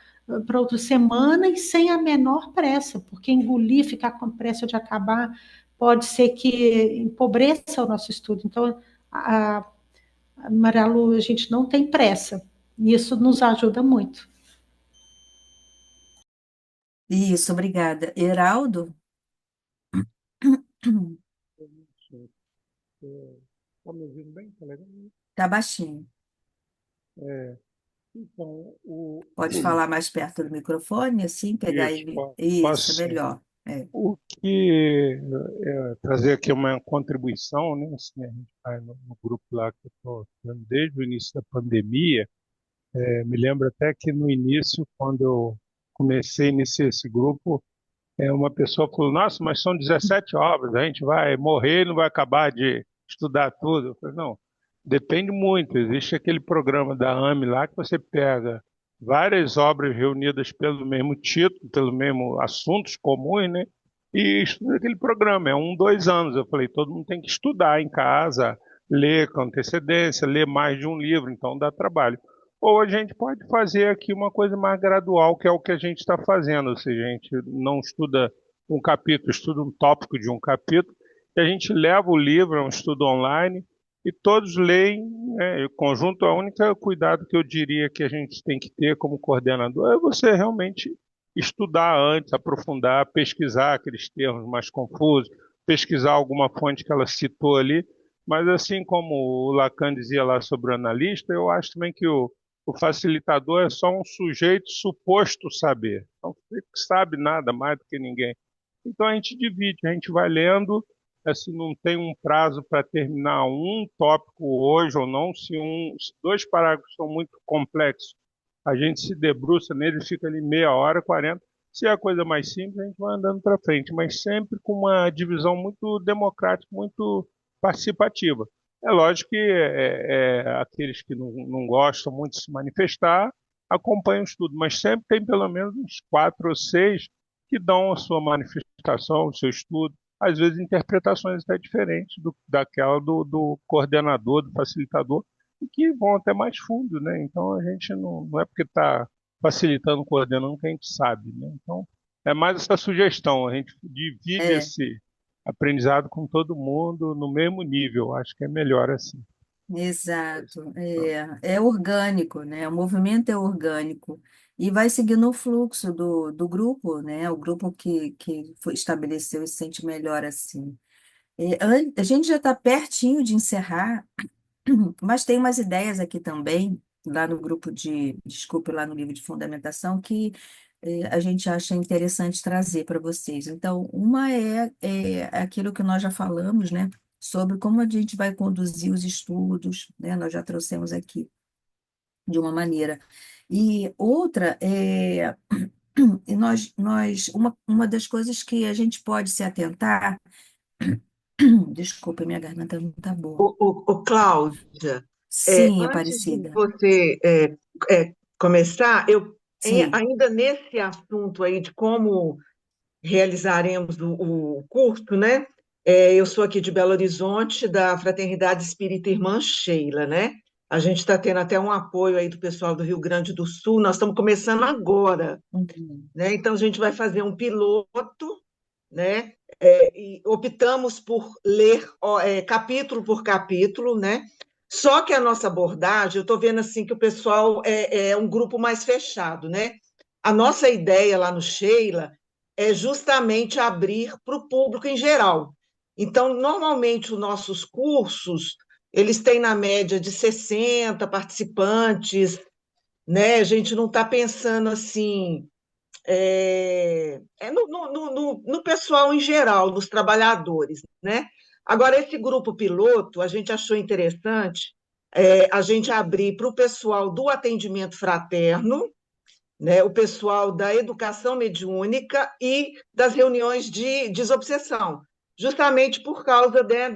para outra semana e sem a menor pressa, porque engolir, ficar com pressa de acabar, pode ser que empobreça o nosso estudo. Então, Maria Lu, a gente não tem pressa, e isso nos ajuda muito. Isso, obrigada. Heraldo? Está me ouvindo bem? Tá legal? Tá baixinho. Então, Pode falar mais perto do microfone, assim, pegar isso, ele. posso Isso, sim. melhor. É. O que trazer aqui uma contribuição, né? Assim, a gente vai no grupo lá que eu estou desde o início da pandemia. Me lembro até que no início, quando eu iniciei esse grupo, uma pessoa falou: Nossa, mas são 17 obras, a gente vai morrer e não vai acabar de estudar tudo. Eu falei: Não, depende muito. Existe aquele programa da AME lá que você pega várias obras reunidas pelo mesmo título, pelo mesmo assuntos comuns, né? E estuda aquele programa. É 2 anos. Eu falei: todo mundo tem que estudar em casa, ler com antecedência, ler mais de um livro, então dá trabalho. Ou a gente pode fazer aqui uma coisa mais gradual, que é o que a gente está fazendo. Ou seja, a gente não estuda um capítulo, estuda um tópico de um capítulo, e a gente leva o livro, é um estudo online, e todos leem, né, em conjunto. O único cuidado que eu diria que a gente tem que ter como coordenador é você realmente estudar antes, aprofundar, pesquisar aqueles termos mais confusos, pesquisar alguma fonte que ela citou ali. Mas assim como o Lacan dizia lá sobre o analista, eu acho também que o facilitador é só um sujeito suposto saber. Não sabe nada mais do que ninguém. Então a gente divide, a gente vai lendo, assim, não tem um prazo para terminar um tópico hoje ou não. Se 2 parágrafos são muito complexos, a gente se debruça neles, fica ali meia hora, 40. Se é a coisa mais simples, a gente vai andando para frente, mas sempre com uma divisão muito democrática, muito participativa. É lógico que aqueles que não gostam muito de se manifestar acompanham o estudo, mas sempre tem pelo menos uns 4 ou 6 que dão a sua manifestação, o seu estudo, às vezes interpretações até diferentes daquela do coordenador, do facilitador, e que vão até mais fundo, né? Então a gente não é porque está facilitando, coordenando que a gente sabe, né? Então é mais essa sugestão, a gente divide É. esse aprendizado com todo mundo no mesmo nível. Acho que é melhor assim. Exato, é orgânico, né? O movimento é orgânico e vai seguindo o fluxo do grupo, né? O grupo que estabeleceu e se sente melhor assim. A gente já está pertinho de encerrar, mas tem umas ideias aqui também, lá no grupo desculpe, lá no livro de fundamentação, que a gente acha interessante trazer para vocês. Então, uma é aquilo que nós já falamos, né? Sobre como a gente vai conduzir os estudos, né? Nós já trouxemos aqui de uma maneira. E outra e uma das coisas que a gente pode se atentar, desculpa, minha garganta não está boa. Cláudia, Sim, antes de Aparecida. você começar, Sim. ainda nesse assunto aí de como realizaremos o curso, né? Eu sou aqui de Belo Horizonte, da Fraternidade Espírita Irmã Sheila, né? A gente está tendo até um apoio aí do pessoal do Rio Grande do Sul, nós estamos começando agora, Uhum. né? Então a gente vai fazer um piloto, né? E optamos por ler capítulo por capítulo, né? Só que a nossa abordagem, eu estou vendo assim que o pessoal é um grupo mais fechado, né? A nossa ideia lá no Sheila é justamente abrir para o público em geral. Então, normalmente, os nossos cursos, eles têm na média de 60 participantes, né? A gente não está pensando assim, no pessoal em geral, nos trabalhadores, né? Agora, esse grupo piloto, a gente achou interessante a gente abrir para o pessoal do atendimento fraterno, né, o pessoal da educação mediúnica e das reuniões de desobsessão, justamente por causa, né,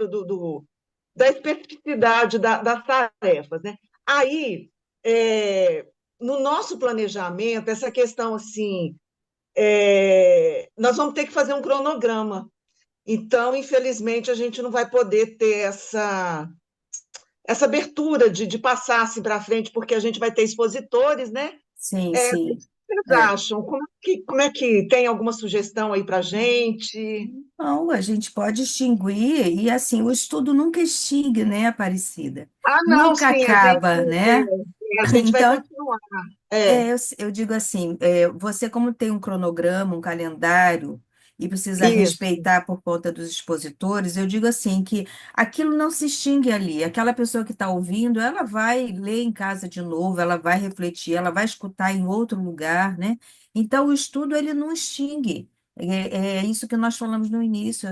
da especificidade das tarefas. Né? Aí, no nosso planejamento, essa questão assim, nós vamos ter que fazer um cronograma. Então, infelizmente, a gente não vai poder ter essa abertura de passar assim para frente, porque a gente vai ter expositores, né? Sim, sim. vocês É. acham? Como é que tem alguma sugestão aí para gente? Não, a gente pode extinguir, e assim, o estudo nunca extingue, né, Aparecida? Ah, não, Nunca sim, acaba, né? a gente vai Então, continuar. É, eu digo assim, você como tem um cronograma, um calendário, e precisa isso. respeitar por conta dos expositores, eu digo assim, que aquilo não se extingue ali. Aquela pessoa que está ouvindo, ela vai ler em casa de novo, ela vai refletir, ela vai escutar em outro lugar, né? Então, o estudo, ele não extingue. É isso que nós falamos no início.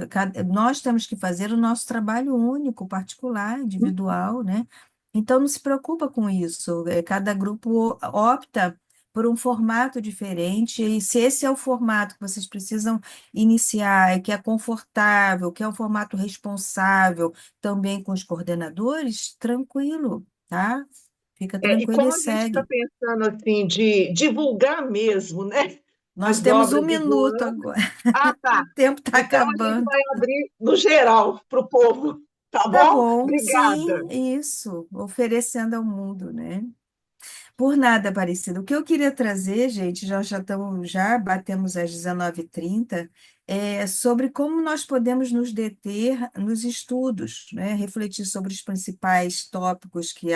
Nós temos que fazer o nosso trabalho único, particular, individual, né? Então, não se preocupa com isso. Cada grupo opta por um formato diferente, e se esse é o formato que vocês precisam iniciar, e que é confortável, que é um formato responsável, também com os coordenadores, tranquilo, tá? Fica E tranquilo e como a gente está segue. pensando assim de divulgar mesmo, né, Nós as temos um obras de minuto Joana. agora. Ah, tá. O tempo está Então a gente acabando. vai abrir no geral para o povo, tá Tá bom? bom, sim, Obrigada. isso, oferecendo ao mundo, né? Por nada, Aparecida. O que eu queria trazer, gente, já batemos às 19h30, é sobre como nós podemos nos deter nos estudos, né? Refletir sobre os principais tópicos que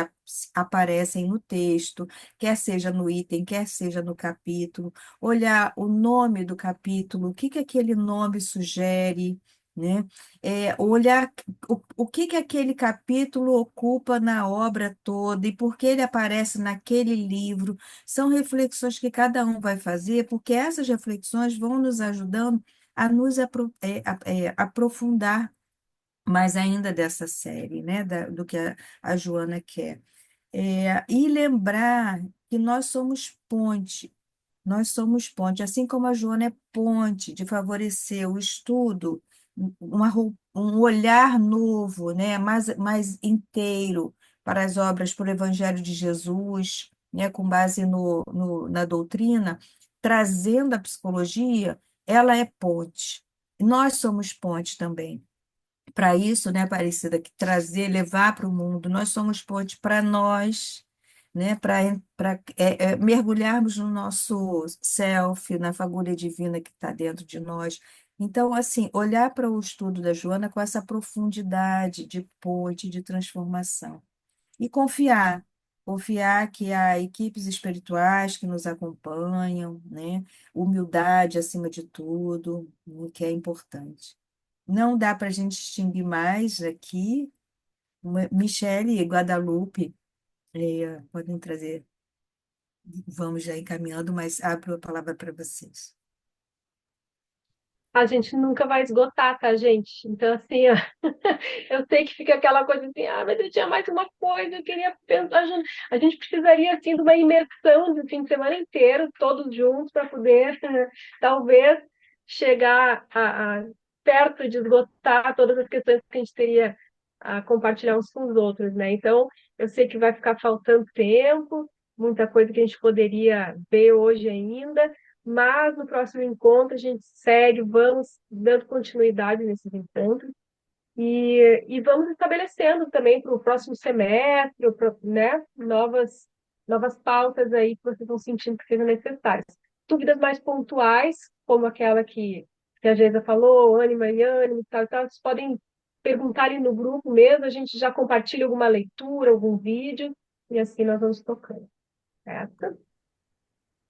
aparecem no texto, quer seja no item, quer seja no capítulo, olhar o nome do capítulo, o que que aquele nome sugere, né? Olhar o que que aquele capítulo ocupa na obra toda e por que ele aparece naquele livro. São reflexões que cada um vai fazer, porque essas reflexões vão nos ajudando a nos aprofundar mais ainda dessa série, né? Do que a Joana quer. E lembrar que nós somos ponte, assim como a Joana é ponte de favorecer o estudo, um olhar novo, né, mais inteiro para as obras, para o Evangelho de Jesus, né, com base na doutrina, trazendo a psicologia, ela é ponte. Nós somos ponte também para isso, né, Aparecida, que trazer, levar para o mundo. Nós somos ponte para nós, né, para mergulharmos no nosso self, na fagulha divina que está dentro de nós. Então, assim, olhar para o estudo da Joana com essa profundidade de ponte, de transformação. E confiar que há equipes espirituais que nos acompanham, né? Humildade acima de tudo, o que é importante. Não dá para a gente distinguir mais aqui. Michele e Guadalupe, podem trazer, vamos já encaminhando, mas abro a palavra para vocês. A gente nunca vai esgotar, tá, gente? Então, assim, ó, eu sei que fica aquela coisa assim, mas eu tinha mais uma coisa, eu queria pensar. A gente precisaria, assim, de uma imersão de fim de semana inteiro, todos juntos, para poder, talvez, chegar perto de esgotar todas as questões que a gente teria a compartilhar uns com os outros, né? Então, eu sei que vai ficar faltando tempo, muita coisa que a gente poderia ver hoje ainda, mas no próximo encontro a gente segue, vamos dando continuidade nesses encontros e vamos estabelecendo também para o próximo semestre, né, novas pautas aí que vocês vão sentindo que sejam necessárias. Dúvidas mais pontuais, como aquela que a Geisa falou, Anne, Mariane, tal, tal, vocês podem perguntar ali no grupo mesmo, a gente já compartilha alguma leitura, algum vídeo, e assim nós vamos tocando, certo?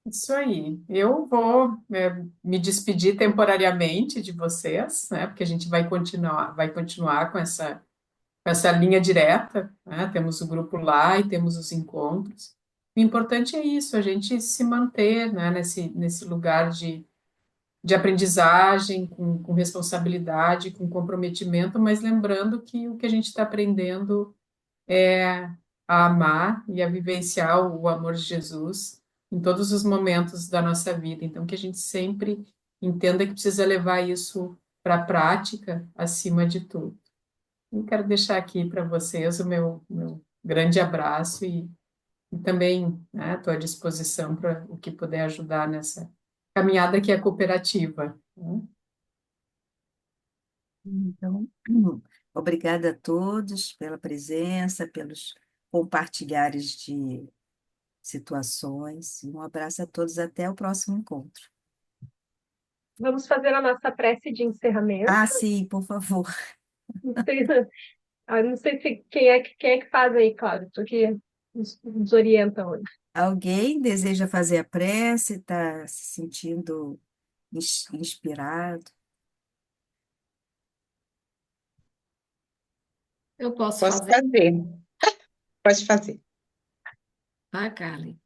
Isso aí. Eu vou, me despedir temporariamente de vocês, né? Porque a gente vai continuar com essa linha direta, né? Temos o grupo lá e temos os encontros. O importante é isso, a gente se manter, né, nesse lugar de aprendizagem, com responsabilidade, com comprometimento, mas lembrando que o que a gente está aprendendo é a amar e a vivenciar o amor de Jesus em todos os momentos da nossa vida. Então, que a gente sempre entenda que precisa levar isso para a prática acima de tudo. Eu quero deixar aqui para vocês o meu grande abraço e também, né, estou à disposição para o que puder ajudar nessa caminhada que é cooperativa, né? Então, obrigada a todos pela presença, pelos compartilhares situações. Um abraço a todos, até o próximo encontro. Vamos fazer a nossa prece de encerramento. Ah, sim, por favor. Não sei, não sei quem é que faz aí, Cláudio, tu que nos orienta hoje. Alguém deseja fazer a prece, está se sentindo inspirado? Eu posso Posso fazer? fazer. Pode fazer. Tá, Carly?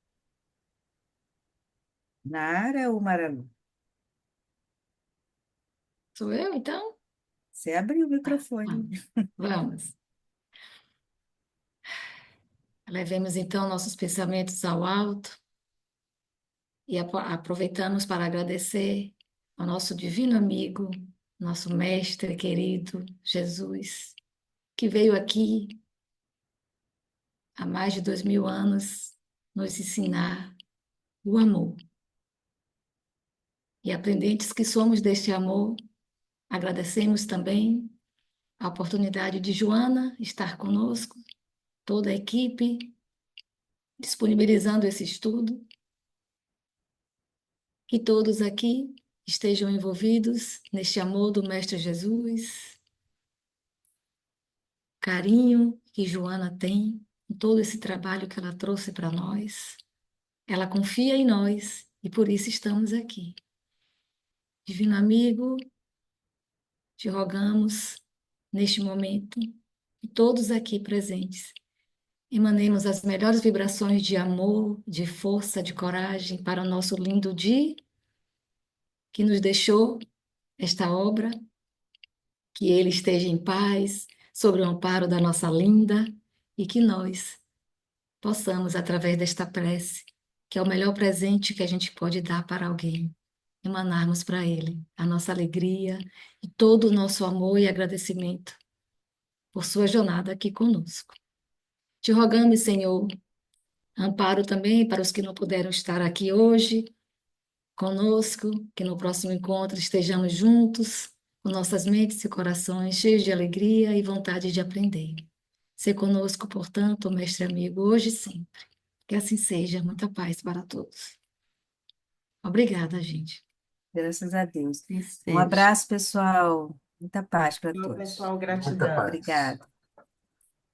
Nara ou Maralu? Sou eu, então? Você abriu o microfone. Vamos. Vamos. Levemos, então, nossos pensamentos ao alto e aproveitamos para agradecer ao nosso divino amigo, nosso mestre querido, Jesus, que veio aqui há mais de 2000 anos nos ensinar o amor. E aprendentes que somos deste amor, agradecemos também a oportunidade de Joana estar conosco, toda a equipe, disponibilizando esse estudo, que todos aqui estejam envolvidos neste amor do Mestre Jesus, carinho que Joana tem, em todo esse trabalho que ela trouxe para nós. Ela confia em nós e por isso estamos aqui. Divino amigo, te rogamos neste momento, e todos aqui presentes, emanemos as melhores vibrações de amor, de força, de coragem para o nosso lindo Di, que nos deixou esta obra, que ele esteja em paz, sob o amparo da nossa linda, e que nós possamos, através desta prece, que é o melhor presente que a gente pode dar para alguém, emanarmos para ele a nossa alegria e todo o nosso amor e agradecimento por sua jornada aqui conosco. Te rogamos, Senhor, amparo também para os que não puderam estar aqui hoje conosco, que no próximo encontro estejamos juntos, com nossas mentes e corações cheios de alegria e vontade de aprender. Ser conosco, portanto, mestre amigo, hoje e sempre. Que assim seja. Muita paz para todos. Obrigada, gente. Graças a Deus. Que Um seja. abraço, pessoal. Muita paz para Tchau, todos. pessoal, Muita gratidão. paz. Obrigada.